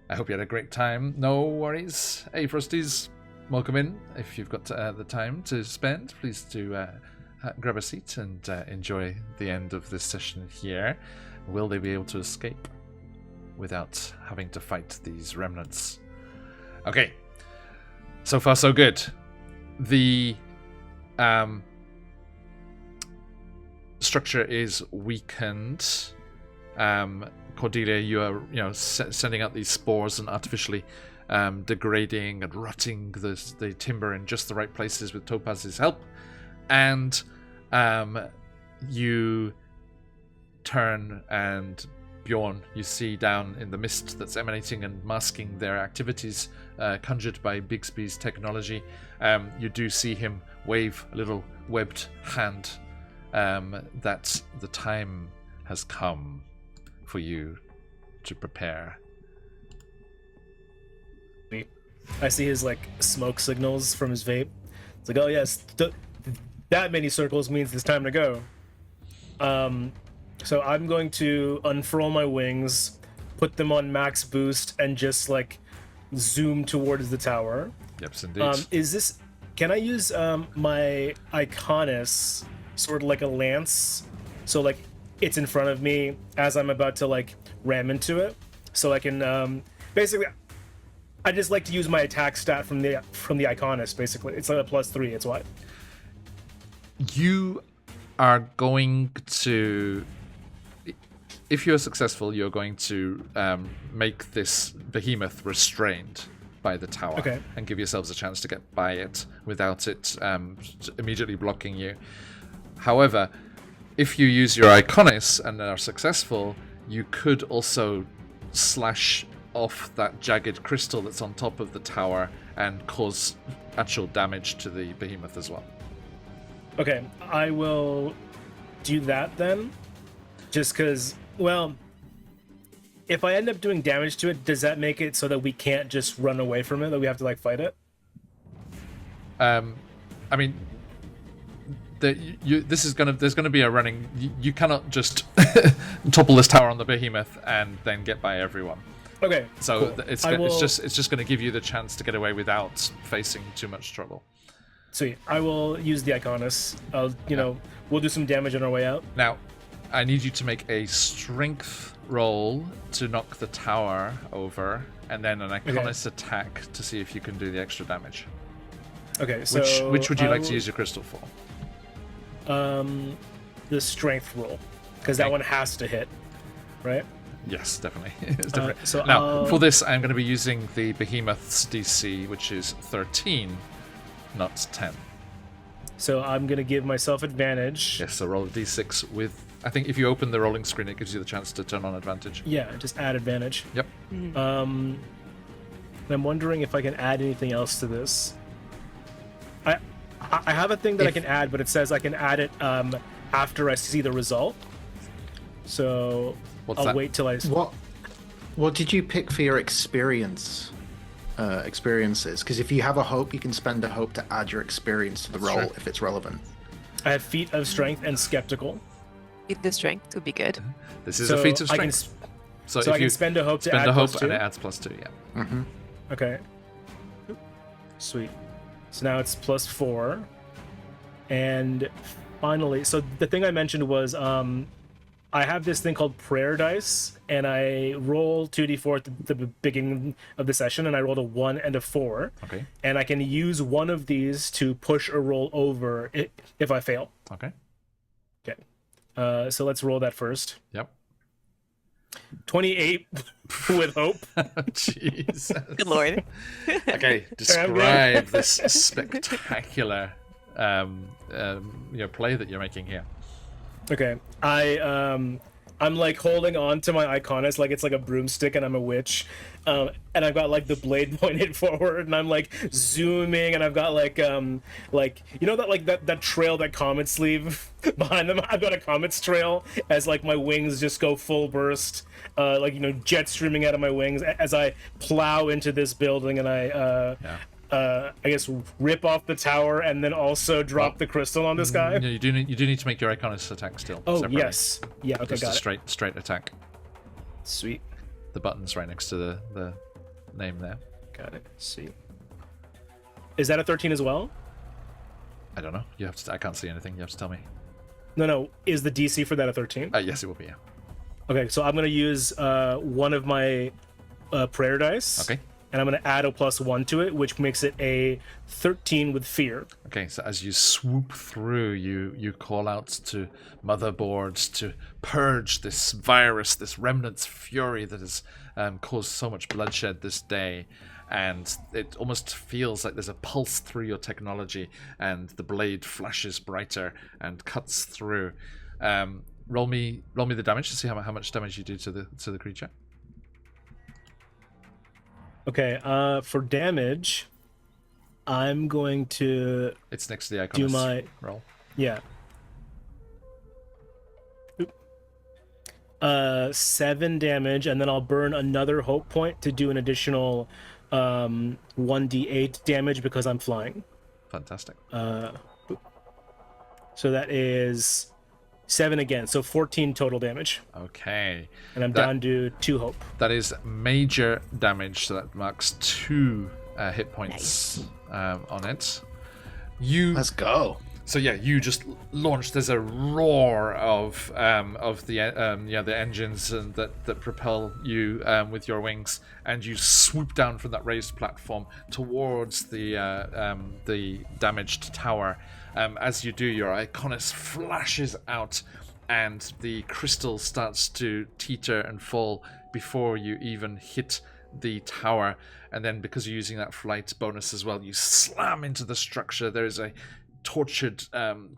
I hope you had a great time. No worries. Hey, Frosties, welcome in. If you've got the time to spend, please do grab a seat and enjoy the end of this session here. Will they be able to escape without having to fight these remnants? Okay, so far so good. The structure is weakened. Cordelia, you are sending out these spores and artificially degrading and rotting the timber in just the right places with Topaz's help. And you turn, and Bjorn, you see down in the mist that's emanating and masking their activities conjured by Bixby's technology, you do see him wave a little webbed hand that the time has come for you to prepare. I see his like smoke signals from his vape. It's like, oh yes, that many circles means it's time to go. So I'm going to unfurl my wings, put them on max boost, and just like zoom towards the tower. Yes, indeed. Can I use my Iconis, sort of like a lance, so like it's in front of me as I'm about to like ram into it, so I can basically. I just like to use my attack stat from the Iconis. Basically, it's like a +3. It's what? You are going to, if you're successful, you're going to make this behemoth restrained by the tower, okay, and give yourselves a chance to get by it without it immediately blocking you. However, if you use your Iconis and are successful, you could also slash off that jagged crystal that's on top of the tower and cause actual damage to the behemoth as well. Okay, I will do that then. Just because, well, if I end up doing damage to it, does that make it so that we can't just run away from it, that we have to like fight it? I mean, there's gonna be a running. You cannot just topple this tower on the behemoth and then get by everyone. Okay. So cool. it's just going to give you the chance to get away without facing too much trouble. Sweet. I will use the Iconis. We'll do some damage on our way out. Now, I need you to make a strength roll to knock the tower over, and then an Iconis attack to see if you can do the extra damage. Okay. So which would you like to use your crystal for? The strength roll, because that one has to hit, right? Yes, definitely. It's different. So now, for this, I'm going to be using the Behemoth's DC, which is 13, not 10. So I'm going to give myself advantage. Yes, so roll a d6 with... I think if you open the rolling screen, it gives you the chance to turn on advantage. Yeah, just add advantage. Yep. And I'm wondering if I can add anything else to this. I have a thing that I can add, but it says I can add it after I see the result. So... I'll wait till I... What did you pick for your experiences? Because if you have a hope, you can spend a hope to add your experience to the roll if it's relevant. I have feat of strength and skeptical. Feat of strength would be good. This is a feat of strength. So I can spend a hope to add +2? And it adds +2, yeah. Mm-hmm. Okay. Sweet. So now it's +4. And finally, so the thing I mentioned was... I have this thing called prayer dice, and I roll 2d4 at the beginning of the session, and I rolled a 1 and a 4. Okay. And I can use one of these to push a roll over if I fail. Okay. Okay. So let's roll that first. Yep. 28 with hope. Jesus. Good lord. Okay, describe this spectacular play that you're making here. Okay, I'm like holding on to my Iconis like it's like a broomstick and I'm a witch, and I've got like the blade pointed forward and I'm like zooming and I've got like that trail that comets leave behind them. I've got a comet's trail as like my wings just go full burst, jet streaming out of my wings as I plow into this building and I guess rip off the tower and then also drop the crystal on this guy. You do need to make your Iconis attack still. Oh separately. yes, yeah. Okay, just got a straight attack. Sweet. The button's right next to the name there. Got it. See. Is that a 13 as well? I don't know. You have to. I can't see anything. You have to tell me. No. Is the DC for that a 13? Yes, it will be. Yeah. Okay, so I'm gonna use one of my prayer dice. Okay. and I'm going to add a +1 to it, which makes it a 13 with fear. Okay, so as you swoop through, you call out to Motherboard to purge this virus, this remnant's fury that has caused so much bloodshed this day. And it almost feels like there's a pulse through your technology, and the blade flashes brighter and cuts through. Roll me the damage to see how much damage you do to the creature. Okay, for damage, I'm going to It's next to the icon. do my roll. Yeah. 7 damage, and then I'll burn another hope point to do an additional 1d8 damage because I'm flying. Fantastic. So that is 7 again, so 14 total damage. Okay. And I'm down to 2 hope. That is major damage, so that marks 2 hit points on it. Let's go. So yeah, you just launched. There's a roar of the engines and that propel you with your wings, and you swoop down from that raised platform towards the damaged tower. As you do, your Iconis flashes out, and the crystal starts to teeter and fall before you even hit the tower. And then, because you're using that flight bonus as well, you slam into the structure. There is a tortured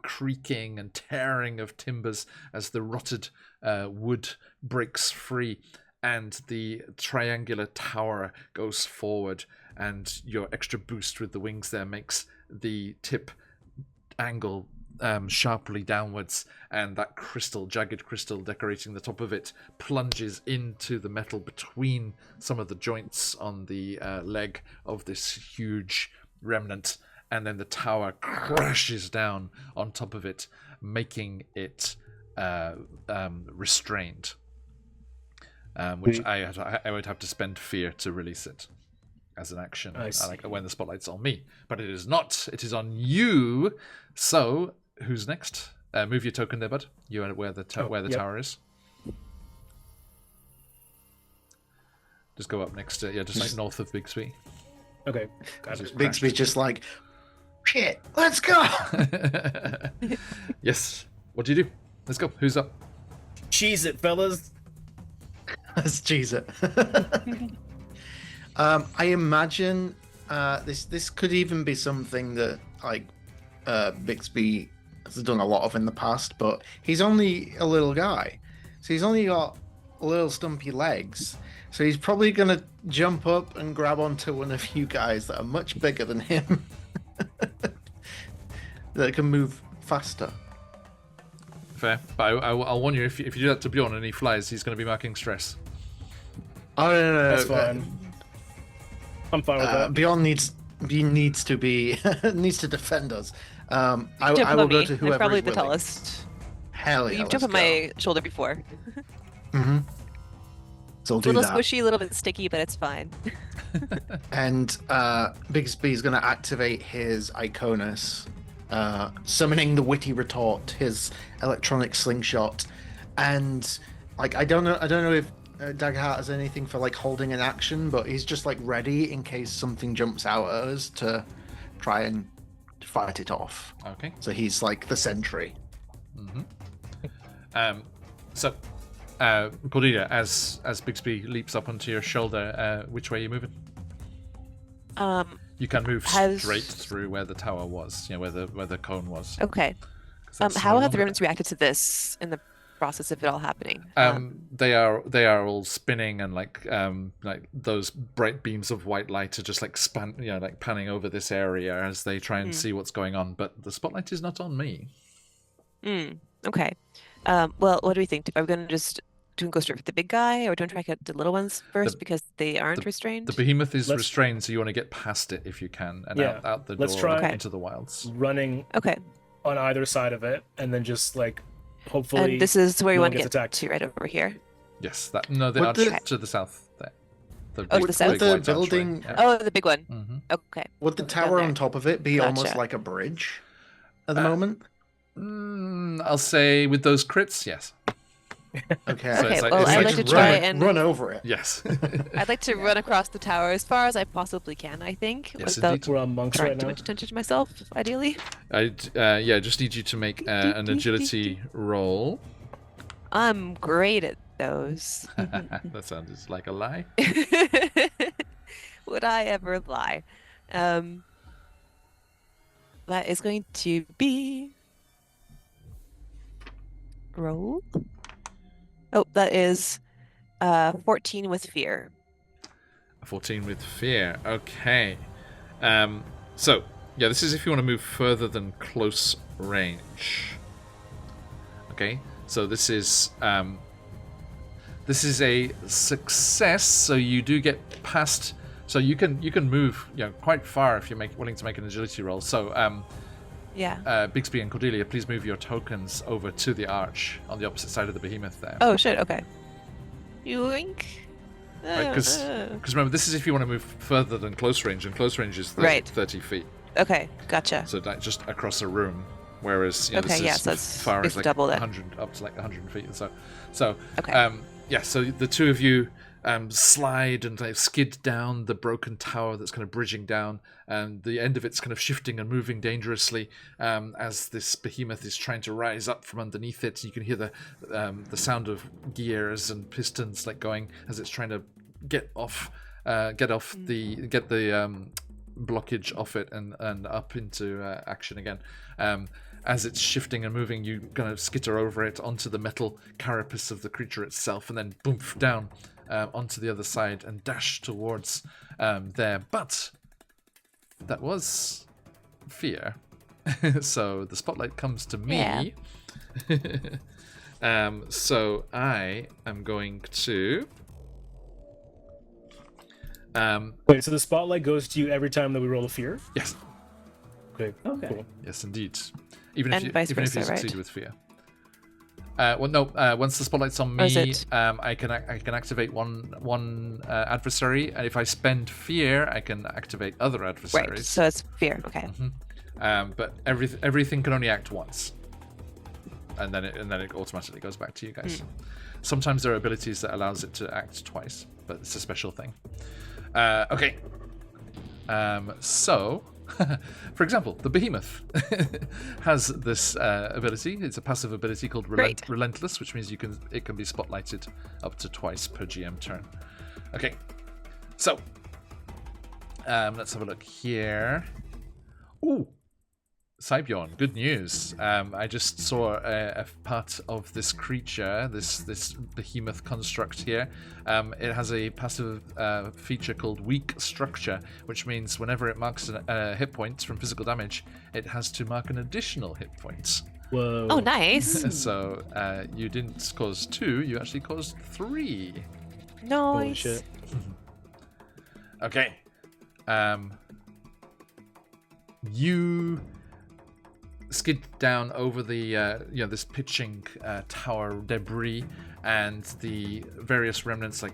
creaking and tearing of timbers as the rotted wood breaks free, and the triangular tower goes forward, and your extra boost with the wings there makes the tip angle sharply downwards, and that jagged crystal decorating the top of it plunges into the metal between some of the joints on the leg of this huge remnant, and then the tower crashes down on top of it, making it restrained, which I would have to spend fear to release it as an action, like when the spotlight's on me. But it is not. It is on you. So, who's next? Move your token there, bud. You are where the tower is. Just go up next to, just like north of Bixby. Okay, got it. Bixby's just like, shit, let's go. Yes. What do you do? Let's go. Who's up? Cheese it, fellas. Let's cheese it. I imagine this could even be something that Bixby has done a lot of in the past, but he's only a little guy, so he's only got little stumpy legs. So he's probably gonna jump up and grab onto one of you guys that are much bigger than him, that can move faster. Fair, but I'll warn you, if you do that to Bjorn and he flies, he's going to be marking stress. Oh no, That's fine. I'm fine with that. Bjorn needs to defend us. I Jump will on go me. to I'm whoever probably is the willing. tallest. Hell yeah! You've jumped on my shoulder before. Mm-hmm. So I'll A do little that. squishy, a little bit sticky, but it's fine. And Bixby is going to activate his Iconis, summoning the witty retort, his electronic slingshot, and I don't know if Daggerheart has anything for holding an action, but he's just ready in case something jumps out at us to try and fight it off. Okay. So he's like the sentry. Mm-hmm. So, Cordelia, as Bixby leaps up onto your shoulder, which way are you moving? You can move straight through where the tower was, where the cone was. Okay. How have the remnants reacted to this in the process of it all happening? They are all spinning, and like those bright beams of white light are just panning over this area as they try and see what's going on. But the spotlight is not on me. Okay. Well, what do we think? Are we going to just go straight for the big guy, or don't try to get the little ones first because they aren't restrained? The behemoth is restrained, so you want to get past it if you can, and out the door into the wilds. Running on either side of it, and then just hopefully. And this is where you want to get attacked. to, right over here. Yes, the arch to the south there. To the south. Would the building? Oh, the big one. Mm-hmm. Okay. Would the tower on top of it be almost like a bridge at the moment? I'll say with those crits, yes. Okay. So it's Okay, like- well, it's I'd like like to run try it- and run over it. Yes. I'd like to run across the tower as far as I possibly can. I think Yes, without indeed. We're on monks drawing right too now. much attention to myself. Ideally, I just need you to make an agility roll. I'm great at those. That sounds like a lie. Would I ever lie? That is going to be roll. Oh, that is 14 with fear. 14 with fear. Okay. So, yeah, this is if you want to move further than close range. Okay. So this is a success. So you do get past. So you can move quite far if you're willing to make an agility roll. So Yeah. Bixby and Cordelia, please move your tokens over to the arch on the opposite side of the behemoth there. Oh shit. Okay. Yoink. Because remember, this is if you want to move further than close range, and close range is 30, Right. 30 feet. Okay. Gotcha. So like just across a room. Whereas Okay, this yeah, is so it's far as basically like double that. 100 up to like 100 feet or so. So Okay. yeah, so the two of you slide and like skid down the broken tower that's kind of bridging down, and the end of it's kind of shifting and moving dangerously as this behemoth is trying to rise up from underneath it. You can hear the sound of gears and pistons like going as it's trying to get the blockage off it and up into action again. As it's shifting and moving, you kind of skitter over it onto the metal carapace of the creature itself, and then boom down onto the other side and dash towards there. But that was fear. So the spotlight comes to me. Yeah. So I am going to. Wait, so the spotlight goes to you every time that we roll a fear? Yes. Okay. Okay. Cool. Yes, indeed. Even And if you, vice even if you versa, succeed right? with fear. Well, no. Once the spotlight's on Or is me, it- I can activate one adversary, and if I spend fear, I can activate other Right. adversaries. So it's fear. Okay. But everything can only act once, and then it automatically goes back to you guys. Sometimes there are abilities that allows it to act twice, but it's a special thing. Okay. So, for example, the behemoth has this ability. It's a passive ability called Great. Relentless, which means it can be spotlighted up to twice per GM turn. Okay. So, let's have a look here. Ooh. Cybjorn, good news. I just saw a part of this creature, this behemoth construct here. It has a passive feature called Weak Structure, which means whenever it marks a hit point from physical damage, it has to mark an additional hit point. Whoa. Oh, nice. So you didn't cause 2, you actually caused 3. Holy Nice. shit. Okay. You skid down over the this pitching tower debris, and the various remnants and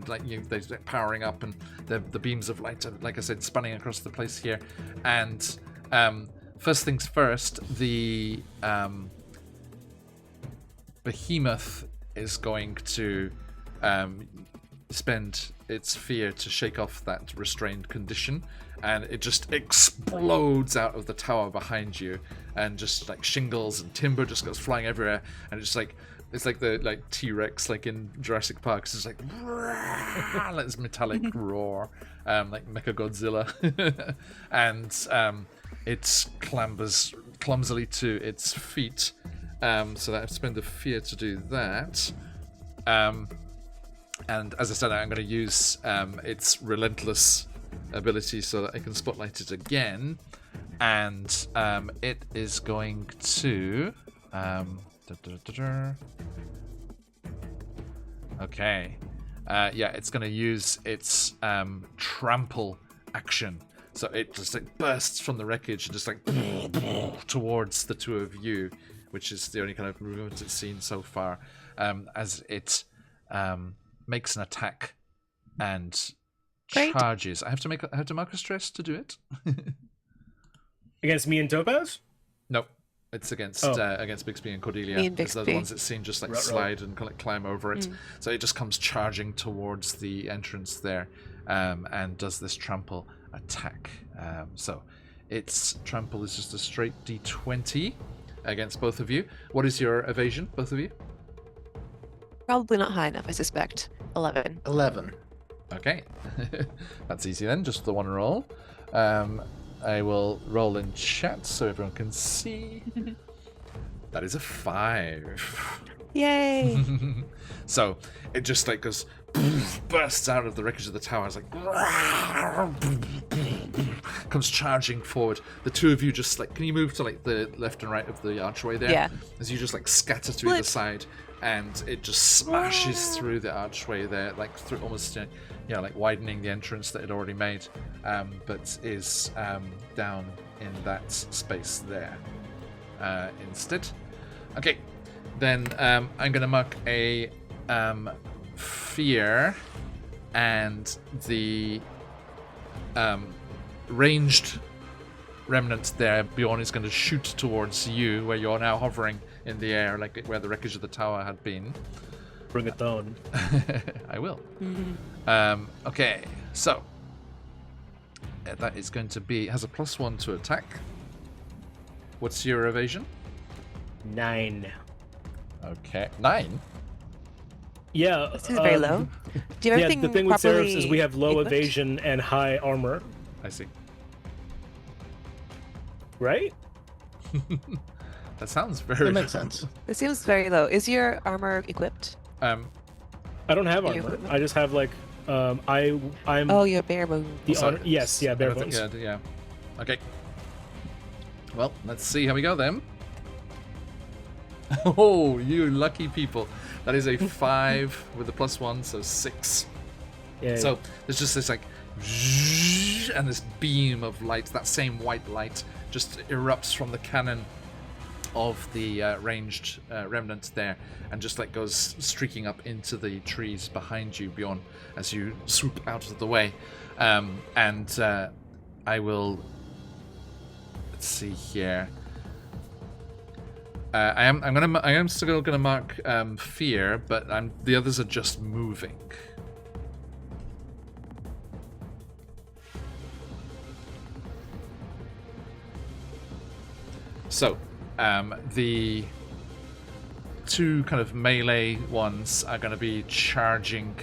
they're powering up, and the beams of light are, like I said, spanning across the place here. And first things first, the behemoth is going to spend its fear to shake off that restrained condition, and it just explodes out of the tower behind you, and just like shingles and timber just goes flying everywhere, and it's like the T-Rex like in Jurassic Park. It's just like like this metallic roar, like Mechagodzilla, and it clambers clumsily to its feet. So that I spend the fear to do that. And as I said, I'm going to use its relentless ability so that I can spotlight it again, and it is going to okay, it's going to use its trample action, so it just like bursts from the wreckage and just like towards the two of you, which is the only kind of movement it's seen so far, as it makes an attack and Great. charges. I have to mark a stress to do it. Against me and Topaz? Nope. It's against Oh. against Bixby and Cordelia. Me and Because they're the Bixby. ones that seem just like Right. slide and kind of climb over it. So it just comes charging towards the entrance there, and does this trample attack. So its trample is just a straight D20 against both of you. What is your evasion, both of you? Probably not high enough, I suspect. 11. 11. Okay, that's easy then. Just the one roll. I will roll in chat so everyone can see. That is a 5. Yay! So it just like goes bursts out of the wreckage of the tower. It's like comes charging forward. The two of you just like, can you move to like the left and right of the archway there? Yeah. As you just like scatter through the side, and it just smashes through the archway there, like through almost like widening the entrance that it already made, but is down in that space there instead. Okay, then I'm going to mark a fear, and the ranged remnant there, Bjorn, is going to shoot towards you, where you're now hovering in the air, like where the wreckage of the tower had been. Bring it down. I will. Okay, so that is going to be, has a +1 to attack. What's your evasion? 9. Okay, 9. Yeah. This is very low. Do you have Yeah, everything the thing with properly Seraphs is we have low equipped? evasion and high armor, I see. right? That sounds very. That makes sense. This seems very low. Is your armor equipped? I don't have You armor. equipment? I just have like I'm Oh, your bare bones. the So- honor. Yes, yeah, bare everything bones. good, yeah. Okay. Well, let's see how we go then. Oh, you lucky people! That is a 5 with a +1, so 6. Yeah. So there's just this like, and this beam of light, that same white light, just erupts from the cannon of the ranged remnant there, and just like goes streaking up into the trees behind you, Bjorn, as you swoop out of the way. And I will. Let's see here. I am still gonna mark fear, but the others are just moving. So, the two kind of melee ones are going to be charging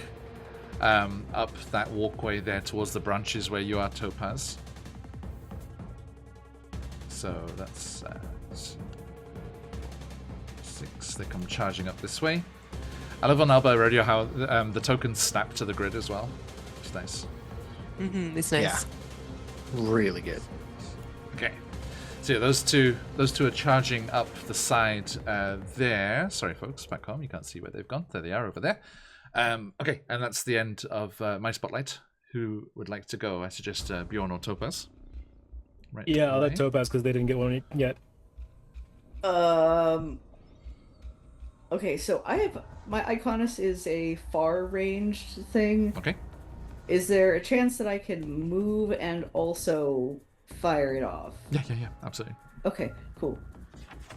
up that walkway there towards the branches where you are, Topaz. So that's 6. They come charging up this way. I love on Alba Radio how the tokens snap to the grid as well. It's nice. It's nice. Yeah. Really good. Okay. So yeah, those two are charging up the side there. Sorry, folks, back home. You can't see where they've gone. There they are over there. Okay, and that's the end of my spotlight. Who would like to go? I suggest Bjorn or Topaz. Right. Yeah, I'll away. let Topaz because they didn't get one yet. Okay, so my Iconus is a far ranged thing. Okay. Is there a chance that I can move and also fire it off? Yeah, absolutely. Okay, cool.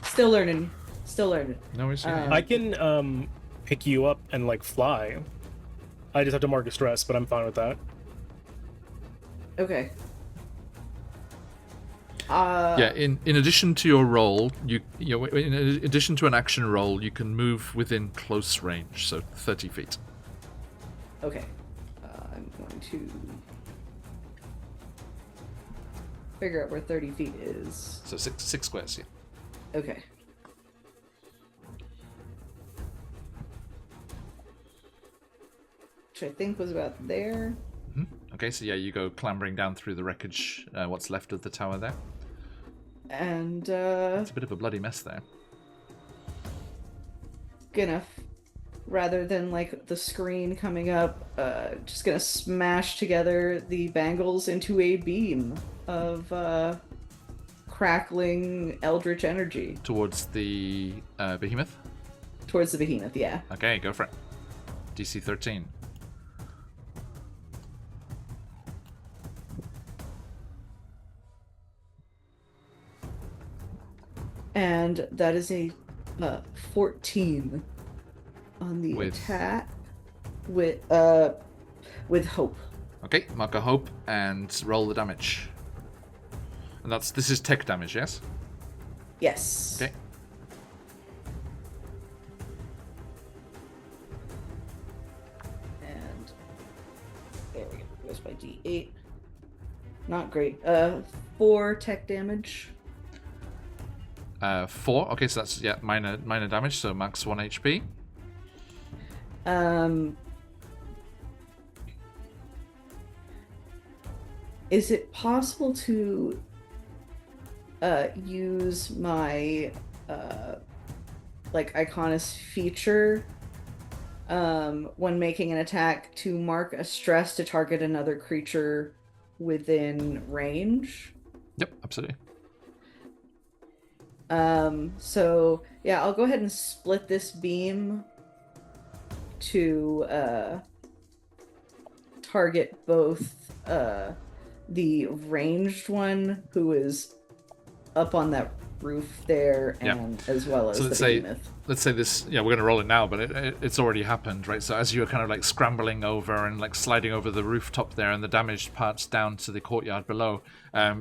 Still learning. No worries. I can pick you up and like fly. I just have to mark a stress, but I'm fine with that. Okay. Yeah, in addition to your roll, in addition to an action roll, you can move within close range, so 30 feet. Okay. I'm going to figure out where 30 feet is. So six squares, yeah. Okay. Which I think was about there. Okay, so yeah, you go clambering down through the wreckage, what's left of the tower there. And It's a bit of a bloody mess there. gonna rather than like the screen coming up, just gonna smash together the bangles into a beam of crackling eldritch energy Towards the behemoth. towards the behemoth. Yeah. Okay, go for it. DC 13. And that is a 14 on the With- attack with hope. Okay, mark a hope and roll the damage. And this is tech damage, yes? Yes. Okay. And there we go. Goes by D8. Not great. 4 tech damage. 4. Okay, so that's minor damage, so max 1 HP. Is it possible to use my Iconis feature when making an attack to mark a stress to target another creature within range? Yep, absolutely. So yeah, I'll go ahead and split this beam to target both the ranged one who is up on that roof there, and as well as So the behemoth. let's say this. Yeah, we're going to roll it now, but it's already happened, right? So as you're kind of like scrambling over and like sliding over the rooftop there, and the damaged parts down to the courtyard below,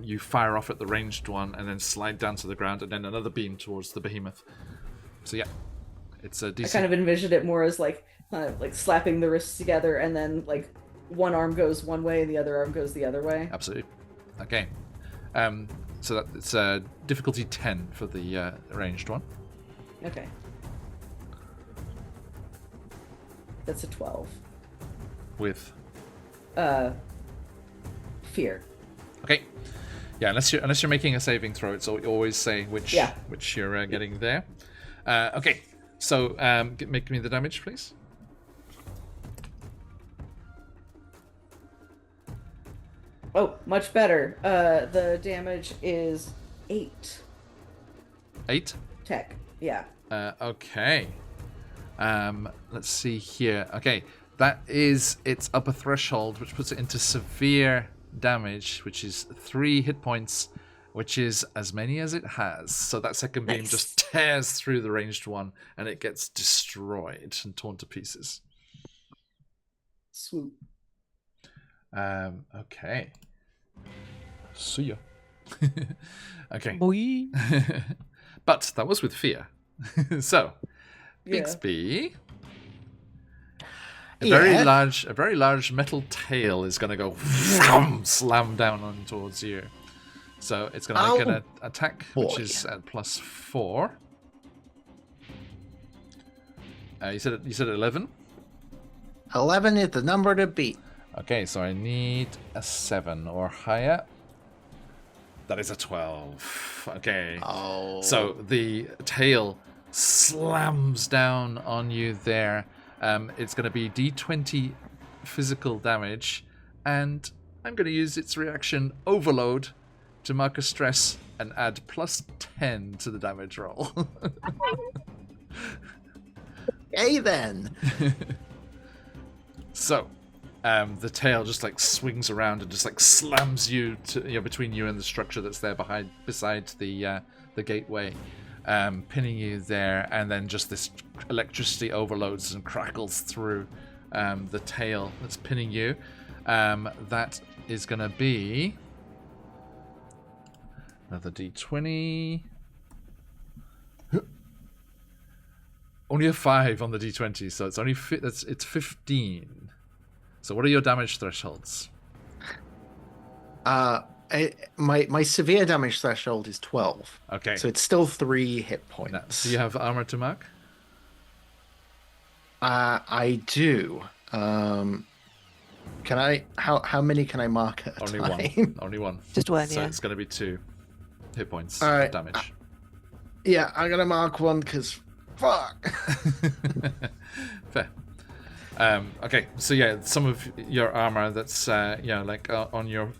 you fire off at the ranged one and then slide down to the ground, and then another beam towards the behemoth. So yeah, it's a decent. I kind of envisioned it more as like slapping the wrists together, and then like one arm goes one way and the other arm goes the other way. Absolutely. Okay. So it's difficulty 10 for the ranged one. Okay. That's a 12. With Fear. okay. Yeah, unless you're making a saving throw, it's always saying which you're getting there. Okay. So make me the damage, please. Oh, much better. The damage is 8 8. tech. Yeah. Okay. Let's see here. Okay, that is its upper threshold, which puts it into severe damage, which is 3 hit points, which is as many as it has. So that second beam Nice. just tears through the ranged one, and it gets destroyed and torn to pieces. Swoop. Okay. See ya. Okay. Boy. But that was with fear. So, Yeah. Bixby. A Yeah. very large metal tail is going to go slam down on towards you. So it's going to make an attack, which boy. is at +4. You said 11. 11 is the number to beat. Okay, so I need a 7 or higher. That is a 12. Okay. Oh. So the tail slams down on you there. It's going to be D20 physical damage, and I'm going to use its reaction Overload to mark a stress and add +10 to the damage roll. Hey then. So, the tail just like swings around and just like slams you to between you and the structure that's there beside the gateway, pinning you there, and then just this electricity overloads and crackles through the tail that's pinning you. That is going to be another D20. Only a 5 on the D20, so it's only it's 15. So what are your damage thresholds? My severe damage threshold is 12. Okay. So it's still 3 hit points. Now, do you have armor to mark? I do. Can I? How many can I mark at a Only time? one. Only one. Just one, So yeah. it's going to be 2 hit points All of right. damage. Yeah, I'm gonna mark one because fuck. Fair. Okay, so yeah, some of your armor that's on your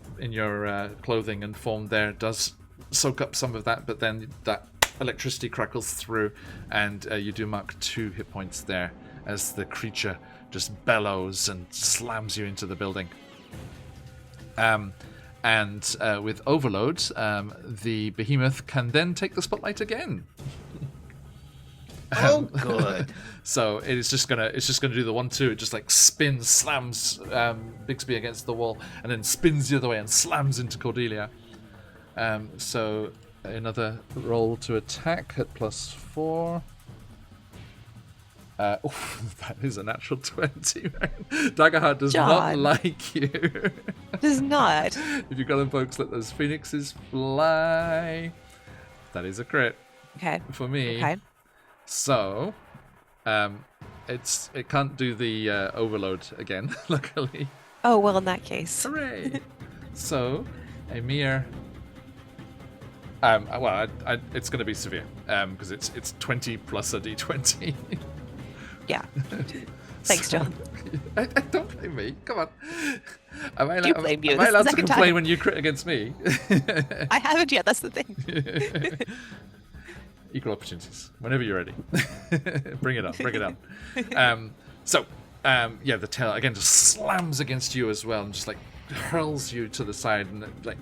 clothing and form there does soak up some of that, but then that electricity crackles through, and you do mark 2 hit points there as the creature just bellows and slams you into the building. And with Overload, the behemoth can then take the spotlight again. Oh, good. So it's just gonna do the 1-2. It just like spins, slams Bigsby against the wall, and then spins the other way and slams into Cordelia. So another roll to attack at +4. That is a natural 20. Man. Daggerheart does not John. like you. Does not. If you've got them, folks, let those phoenixes fly. That is a crit Okay. for me. Okay. So, it can't do the overload again, luckily. Oh, well, in that case. Hooray! So, a mere. It's going to be severe because it's 20 plus a d20. Yeah. Thanks, John. I don't blame me. Come on. Am I Do blame you. Am This I is allowed the to second complain time. when you crit against me? I haven't yet. That's the thing. Equal opportunities. Whenever you're ready. Bring it on. Bring it on. The tail again just slams against you as well and just like hurls you to the side and like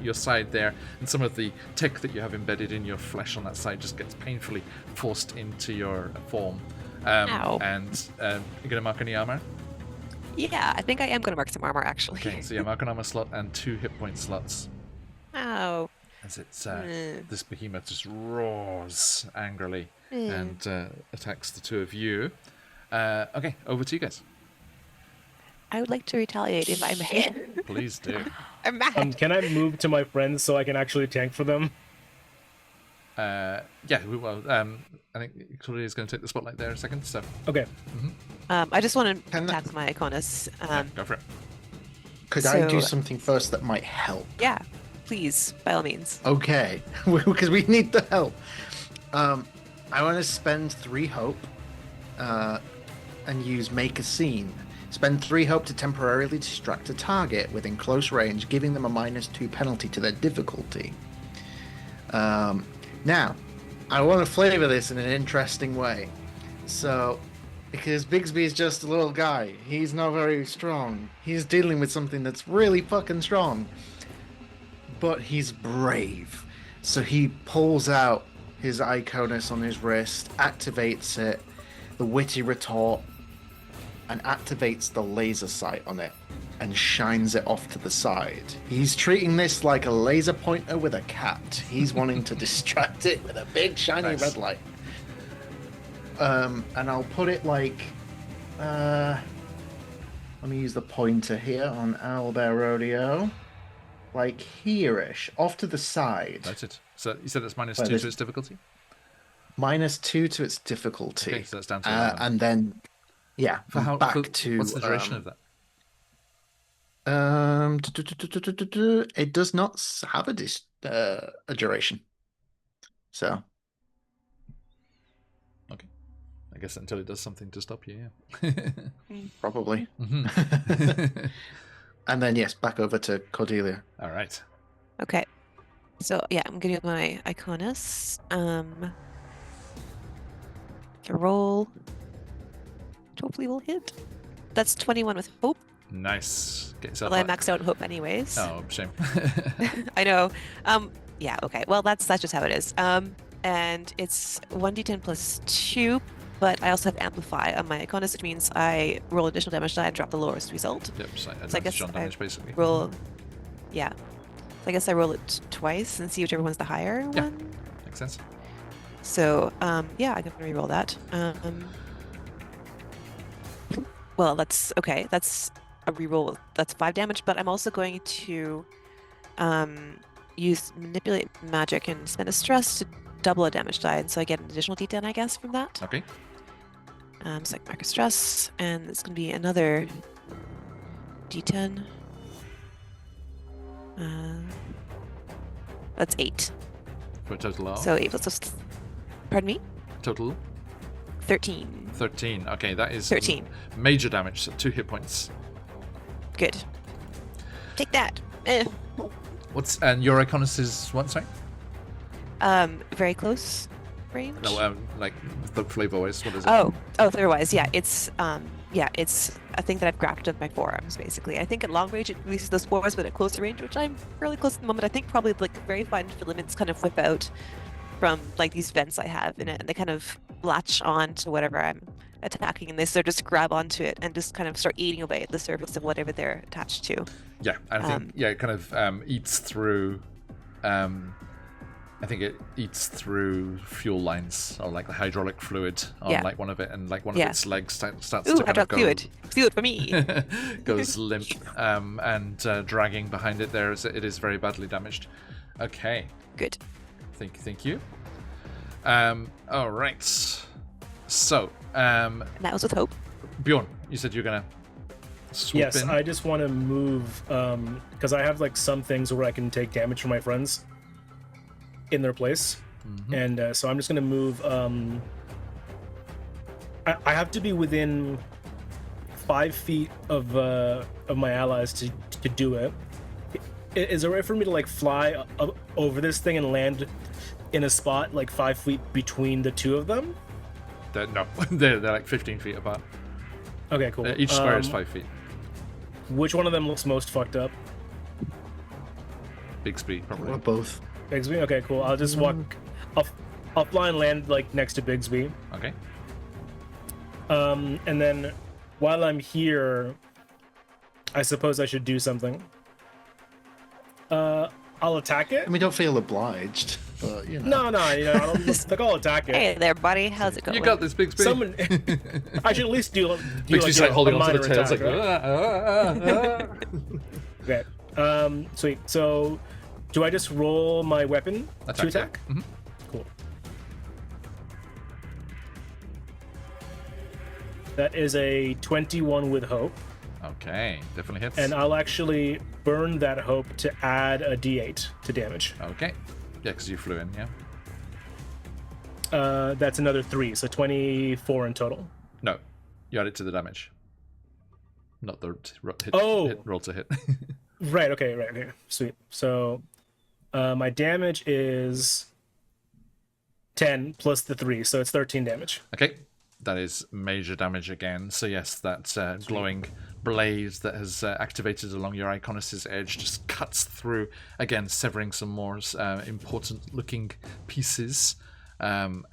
your side there, and some of the tech that you have embedded in your flesh on that side just gets painfully forced into your form. Ow. And you're gonna mark any armor? Yeah, I think I am going to mark some armor, actually. Okay, so you mark an armor slot and 2 hit point slots. Ow. As it's this behemoth just roars angrily and attacks the two of you. Okay, over to you guys. I would like to retaliate if I may. Please do. I'm mad. Can I move to my friends so I can actually tank for them? I think Claudia is going to take the spotlight there in a second. So Okay. I just want to Can that- attack my Iconus. go for it. Could I do So- something first that might help? Yeah, please, by all means. Okay, because we need the help. I want to spend 3 hope and use Make a Scene. Spend 3 hope to temporarily distract a target within close range, giving them a -2 penalty to their difficulty. Now, I want to flavor this in an interesting way. So, because Bigsby is just a little guy, he's not very strong. He's dealing with something that's really fucking strong. But he's brave. So he pulls out his Iconus on his wrist, activates it, the witty retort, and activates the laser sight on it and shines it off to the side. He's treating this like a laser pointer with a cat. He's wanting to distract it with a big shiny Nice. red light. And I'll put it like... let me use the pointer here on Owlbear Rodeo. Like here-ish, off to the side. That's it. So you said it's -2 Well, to this- its difficulty? -2 to its difficulty. Okay, so that's down to 11. And then, yeah, For how, back for- to... what's the duration of that? It does not have a duration. So, Okay. I guess until it does something to stop you, yeah. probably. Mhm. And then, yes, back over to Cordelia. All right. Okay. So, yeah, I'm going to use my Iconus. To roll. Hopefully we'll hit. That's 21 with hope. Nice. Get yourself Well, I up. maxed out hope anyways. Oh, shame. I know. Yeah, okay. Well, that's just how it is. And it's 1d10 plus 2, but I also have Amplify on my Iconus, which means I roll additional damage die and drop the lowest result. Yep, so So I advantage guess on I damage, basically. roll... Yeah. So I guess I roll it twice and see whichever one's the higher Yeah. one. Makes sense. So, yeah, I'm gonna reroll that. Well, that's okay. That's a reroll. That's 5 damage, but I'm also going to use Manipulate Magic and spend a stress to double a damage die, and so I get an additional d10, I guess, from that. Okay. So I can mark a stress, and it's gonna be another d10. That's 8. For a total of? So 8 plus... Pardon me? Total 13. 13. Okay, that is 13. major damage, so 2 hit points. Good. Take that. And your Iconus is what, sorry? Very close range. No, like the flavor wise, what is it? Oh, flavor-wise, yeah, it's yeah, it's a thing that I've grafted on my forearms, basically. I think at long range it releases those spores, but at closer range, which I'm fairly close at the moment, I think probably like very fine filaments kind of whip out from like these vents I have in it, and they kind of latch on to whatever I'm attacking, and they sort of just grab onto it and just kind of start eating away at the surface of whatever they're attached to. Yeah, I think it kind of eats through. I think it eats through fuel lines or like the hydraulic fluid on like one of it, and like one of its legs starts to kind of go. Fluid for me. Goes limp and dragging behind it. It is very badly damaged. Okay. Good. Thank you. All right. So. And that was with hope. Bjorn, you said you're gonna. Swoop in. I just want to move because I have like some things where I can take damage from my friends in their place, and so I'm just gonna move. I have to be within 5 feet of my allies to do it. Is there a way for me to like fly over this thing and land in a spot like 5 feet between the two of them? No, they're like 15 feet apart. Okay, cool. Each square is 5 feet. Which one of them looks most fucked up? Bigsby, probably. Or both. Bigsby? Okay, cool. I'll just walk. I'll fly and land like next to Bigsby. Okay. And then while I'm here, I suppose I should do something. I'll attack it. I mean, don't feel obliged, but you know. No, I'll attack it. Hey there, buddy. How's it going? You got this, Bigsby. Someone, I should at least do Bigsby's like holding onto the tail. It's like, okay. Sweet. So, do I just roll my weapon to attack? Mm-hmm. Cool. That is a 21 with hope. Okay, definitely hits. And I'll actually burn that hope to add a d8 to damage. Okay. Yeah, because you flew in, yeah? That's another 3, so 24 in total. No, you add it to the damage. Not the roll to hit. Right, okay. Sweet. So my damage is 10 plus the 3, so it's 13 damage. Okay, that is major damage again. So yes, that glowing blade that has activated along your Iconis' edge just cuts through, again, severing some more important looking pieces. And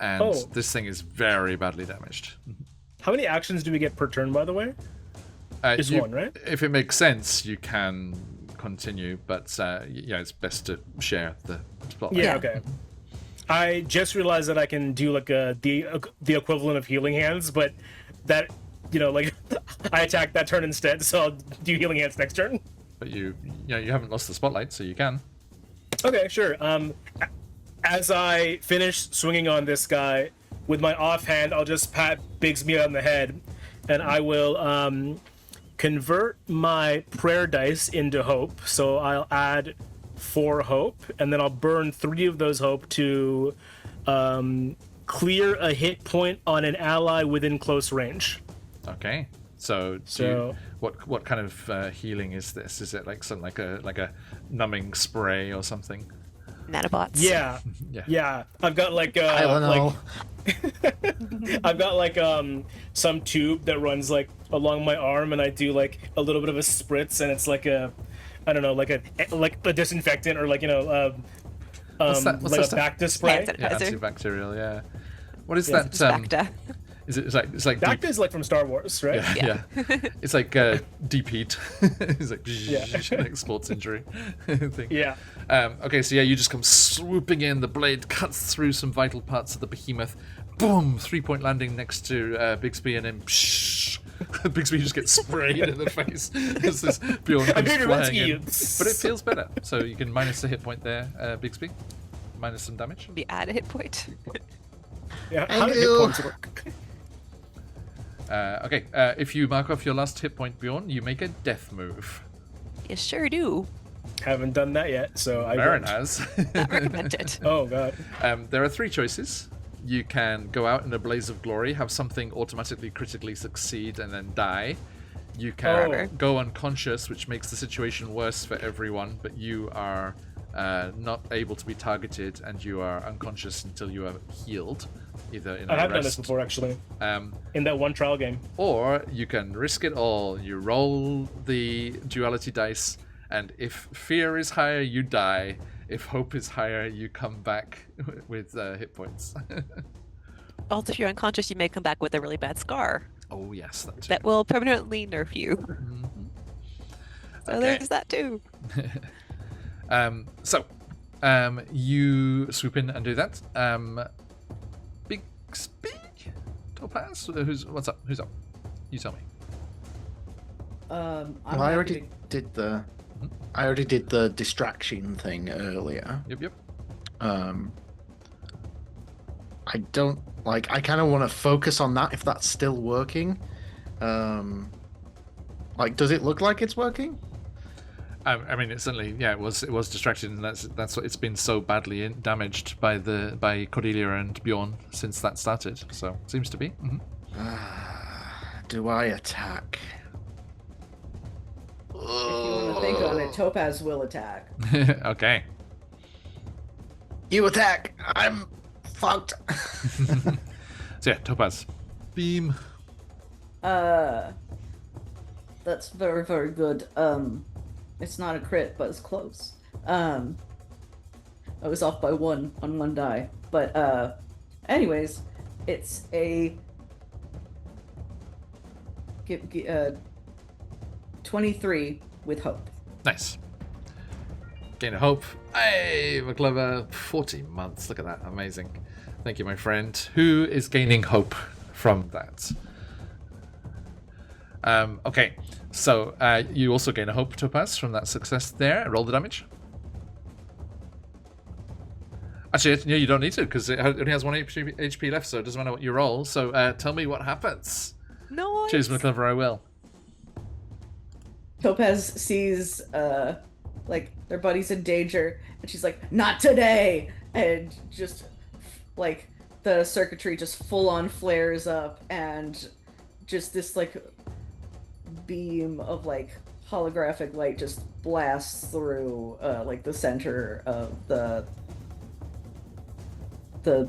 this thing is very badly damaged. How many actions do we get per turn, by the way? Just one, right? If it makes sense, you can continue, but yeah, it's best to share the spotlight. Yeah, okay. I just realized that I can do like the equivalent of healing hands, but that, like I attack that turn instead, so I'll do healing hands next turn. But you haven't lost the spotlight, so you can. Okay, sure. As I finish swinging on this guy with my offhand, I'll just pat Bigsby on the head, and I will convert my prayer dice into hope. So I'll add 4 hope, and then I'll burn 3 of those hope to clear a hit point on an ally within close range. Okay. So what kind of healing is this? Is it like something like a numbing spray or something? Nanobots. Yeah. Yeah. I've got like I don't know. I've got like some tube that runs like along my arm, and I do like a little bit of a spritz, and it's like a, I don't know, like a disinfectant, or like what's like that a Bacta spray. Yeah, antibacterial. Yeah. What is Yes, that? Bacta. Is it? It's like Bacta deep, is like from Star Wars, right? yeah. It's like deep heat. It's like like sports injury thing. Yeah. Okay, so yeah, you just come swooping in. The blade cuts through some vital parts of the behemoth. Boom! 3-point landing next to Bigsby, and then Bigsby just gets sprayed in the face as this Bjorn comes flying in. But it feels better. So you can minus a hit point there, Bigsby. Minus some damage. Be add a hit point. Yeah. How do hit points work? Okay, if you mark off your last hit point, Bjorn, you make a death move. You sure do. Haven't done that yet, so I Baron don't. has. Not recommended. Oh god. There are 3 choices. You can go out in a blaze of glory, have something automatically critically succeed, and then die. You can go unconscious, which makes the situation worse for everyone, but you are not able to be targeted, and you are unconscious until you are healed, either in I a have done this rest. before, actually. Um, In that one trial game. or you can risk it all. You roll the duality dice, and if fear is higher, you die. If hope is higher, you come back with hit points. Also, if you're unconscious, you may come back with a really bad scar Oh yes, that too. that will permanently nerf you. Mhm. So Okay. there's that too. You swoop in and do that. Big Speak? Topaz? What's up? Who's up? You tell me. I'm Well, I happy already to- did the. Mhm. I already did the distraction thing earlier. Yep. I don't like. I kind of want to focus on that if that's still working. Like, does it look like it's working? I mean, it certainly, it was distracted, and that's what it's been so badly damaged by Cordelia and Bjorn since that started. So seems to be. Mhm. Do I attack? If you want to think on it, Topaz will attack. Okay. You attack. I'm fucked. So yeah, Topaz. Beam. That's very, very good. It's not a crit, but it's close. I was off by 1 on 1 die. But, anyways, it's a 23 with hope. Nice. Gain of hope. Hey, McClever. 40 months. Look at that. Amazing. Thank you, my friend. Who is gaining hope from that? Okay. So you also gain a hope, Topaz, from that success there. Roll the damage. Actually, no, you don't need to, because it only has 1 HP left, so it doesn't matter what you roll. So tell me what happens. No. Cheers, McClever, I will. Topaz sees, like, their buddy's in danger, and she's like, not today! And just, like, the circuitry just full-on flares up, and just this, like, beam of, like, holographic light just blasts through, like, the center of the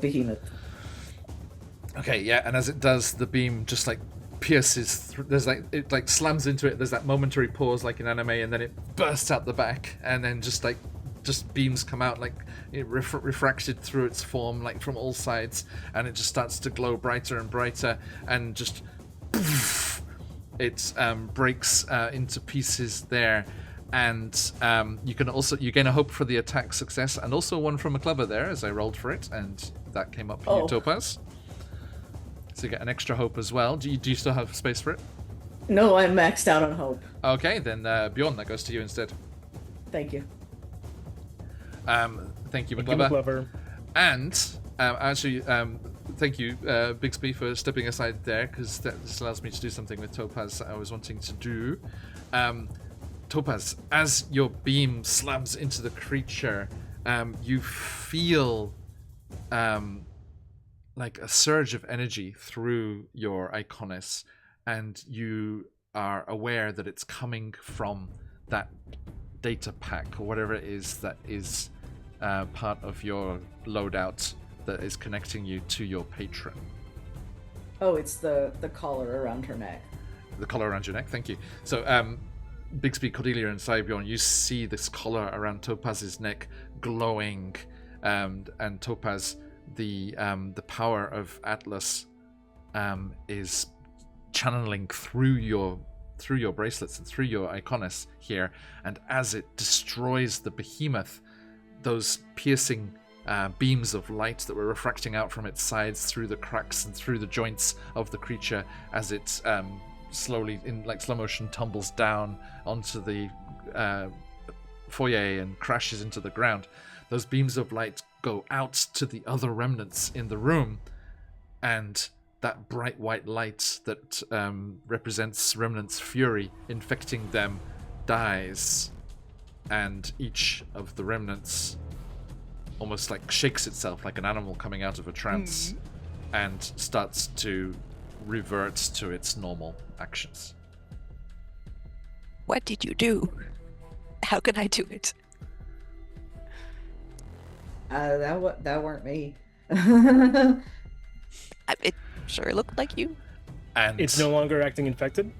behemoth. Okay, yeah, and as it does, the beam just like pierces through. There's like it like slams into it. There's that momentary pause, like in anime, and then it bursts out the back, and then just beams come out, like it refracted through its form, like from all sides, and it just starts to glow brighter and brighter, and just poof, it breaks into pieces there. And you gain a hope for the attack success, and also one from McClever there, as I rolled for it, and that came up for you, Topaz. So you get an extra hope as well. Do you still have space for it? No, I'm maxed out on hope. Okay, then Bjorn, that goes to you instead. Thank you. Thank you, Thank McClever. you, McClever. And actually, thank you, Bixby, for stepping aside there, because this allows me to do something with Topaz that I was wanting to do. Topaz, as your beam slams into the creature, you feel like a surge of energy through your Iconis, and you are aware that it's coming from that data pack or whatever it is that is part of your loadout that is connecting you to your patron. Oh, it's the collar around her neck. The collar around your neck, thank you. So, Bixby, Cordelia, and Cybjorn, you see this collar around Topaz's neck glowing, and Topaz, the power of Atlas is channeling through your bracelets and through your Iconis here, and as it destroys the behemoth, those piercing beams of light that were refracting out from its sides through the cracks and through the joints of the creature, as it slowly, in like slow motion, tumbles down onto the foyer and crashes into the ground. Those beams of light go out to the other remnants in the room, and that bright white light that represents remnants' fury infecting them dies, and each of the remnants almost like shakes itself like an animal coming out of a trance and starts to revert to its normal actions. What did you do? How can I do it? That weren't me. It sure looked like you. And It's no longer acting infected.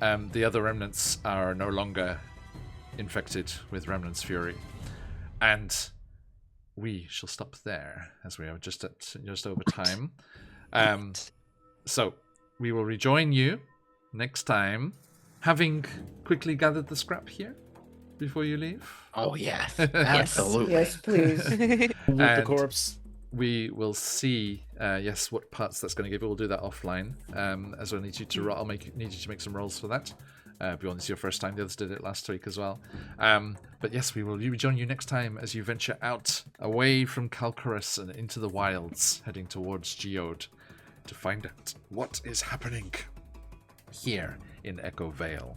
the other remnants are no longer infected with Remnant's Fury. And we shall stop there, as we are just over time. So we will rejoin you next time, having quickly gathered the scrap here before you leave. Oh yes, absolutely. Yes, please. With the And corpse. we will see, what parts that's going to give you. We'll do that offline, as I need you to. Need you to make some rolls for that. Bjorn, this is your first time. The others did it last week as well. But yes, we will rejoin you next time as you venture out, away from Calcarus and into the wilds, heading towards Geode, to find out what is happening here in Echo Vale.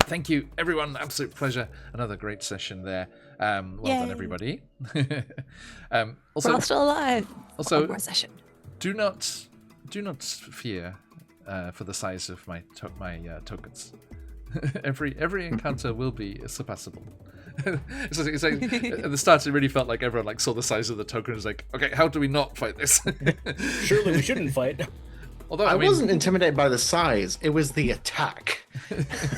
Thank you, everyone. Absolute pleasure. Another great session there. Well done, Yay. everybody. We're Also, all still alive. also, One more session. do not fear for the size of my tokens. every encounter will be surpassable. it's like at the start, it really felt like everyone saw the size of the token and was like, okay, how do we not fight this? Surely we shouldn't fight. Although I mean, wasn't intimidated by the size; it was the attack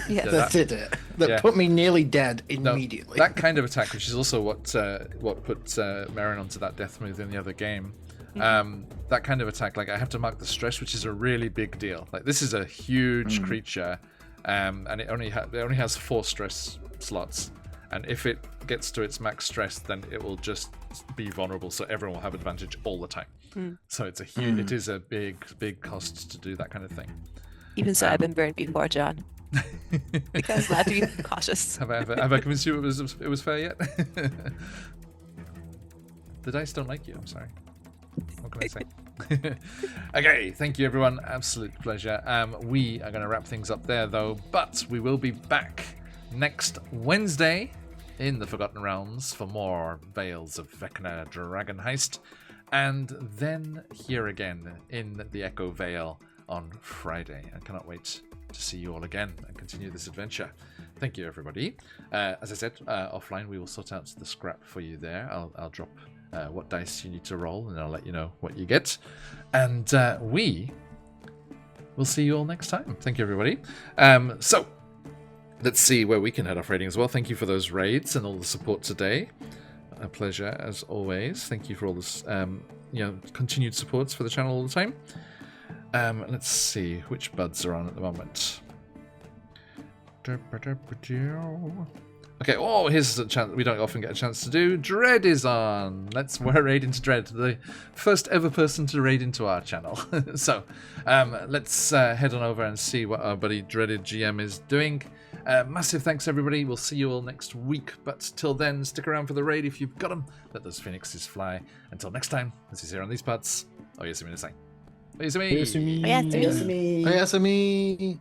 Yes. that did it. That Yeah. put me nearly dead no, immediately. that kind of attack, which is also what put Marin onto that death move in the other game. That kind of attack, I have to mark the stress, which is a really big deal. This is a huge creature, and it only has 4 stress slots. And if it gets to its max stress, then it will just be vulnerable, so everyone will have advantage all the time. So it's it is a big cost to do that kind of thing. Even so, I've been burned before, John. Because glad to be cautious. Have I convinced you it was fair yet? The dice don't like you. I'm sorry. What can I say? Okay, thank you, everyone. Absolute pleasure. We are going to wrap things up there, though, but we will be back next Wednesday in the Forgotten Realms for more Veils of Vecna Dragon Heist, and then here again in the Echo Vale on Friday. I cannot wait to see you all again and continue this adventure. Thank you, everybody. As I said, offline we will sort out the scrap for you there. I'll drop what dice you need to roll, and I'll let you know what you get. And we will see you all next time. Thank you, everybody. So let's see where we can head off raiding as well. Thank you for those raids and all the support today. A pleasure as always. Thank you for all this, continued supports for the channel all the time. Let's see which buds are on at the moment. Okay, here's a chance we don't often get a chance to do. Dread is on. Let's raid into Dread, the first ever person to raid into our channel. So, let's head on over and see what our buddy Dreaded GM is doing. Massive thanks, everybody. We'll see you all next week. But till then, stick around for the raid if you've got them. Let those phoenixes fly. Until next time, this is here on these parts. Oyasumi. Oyasumi. Oyasumi. Yes, me. Oyasumi.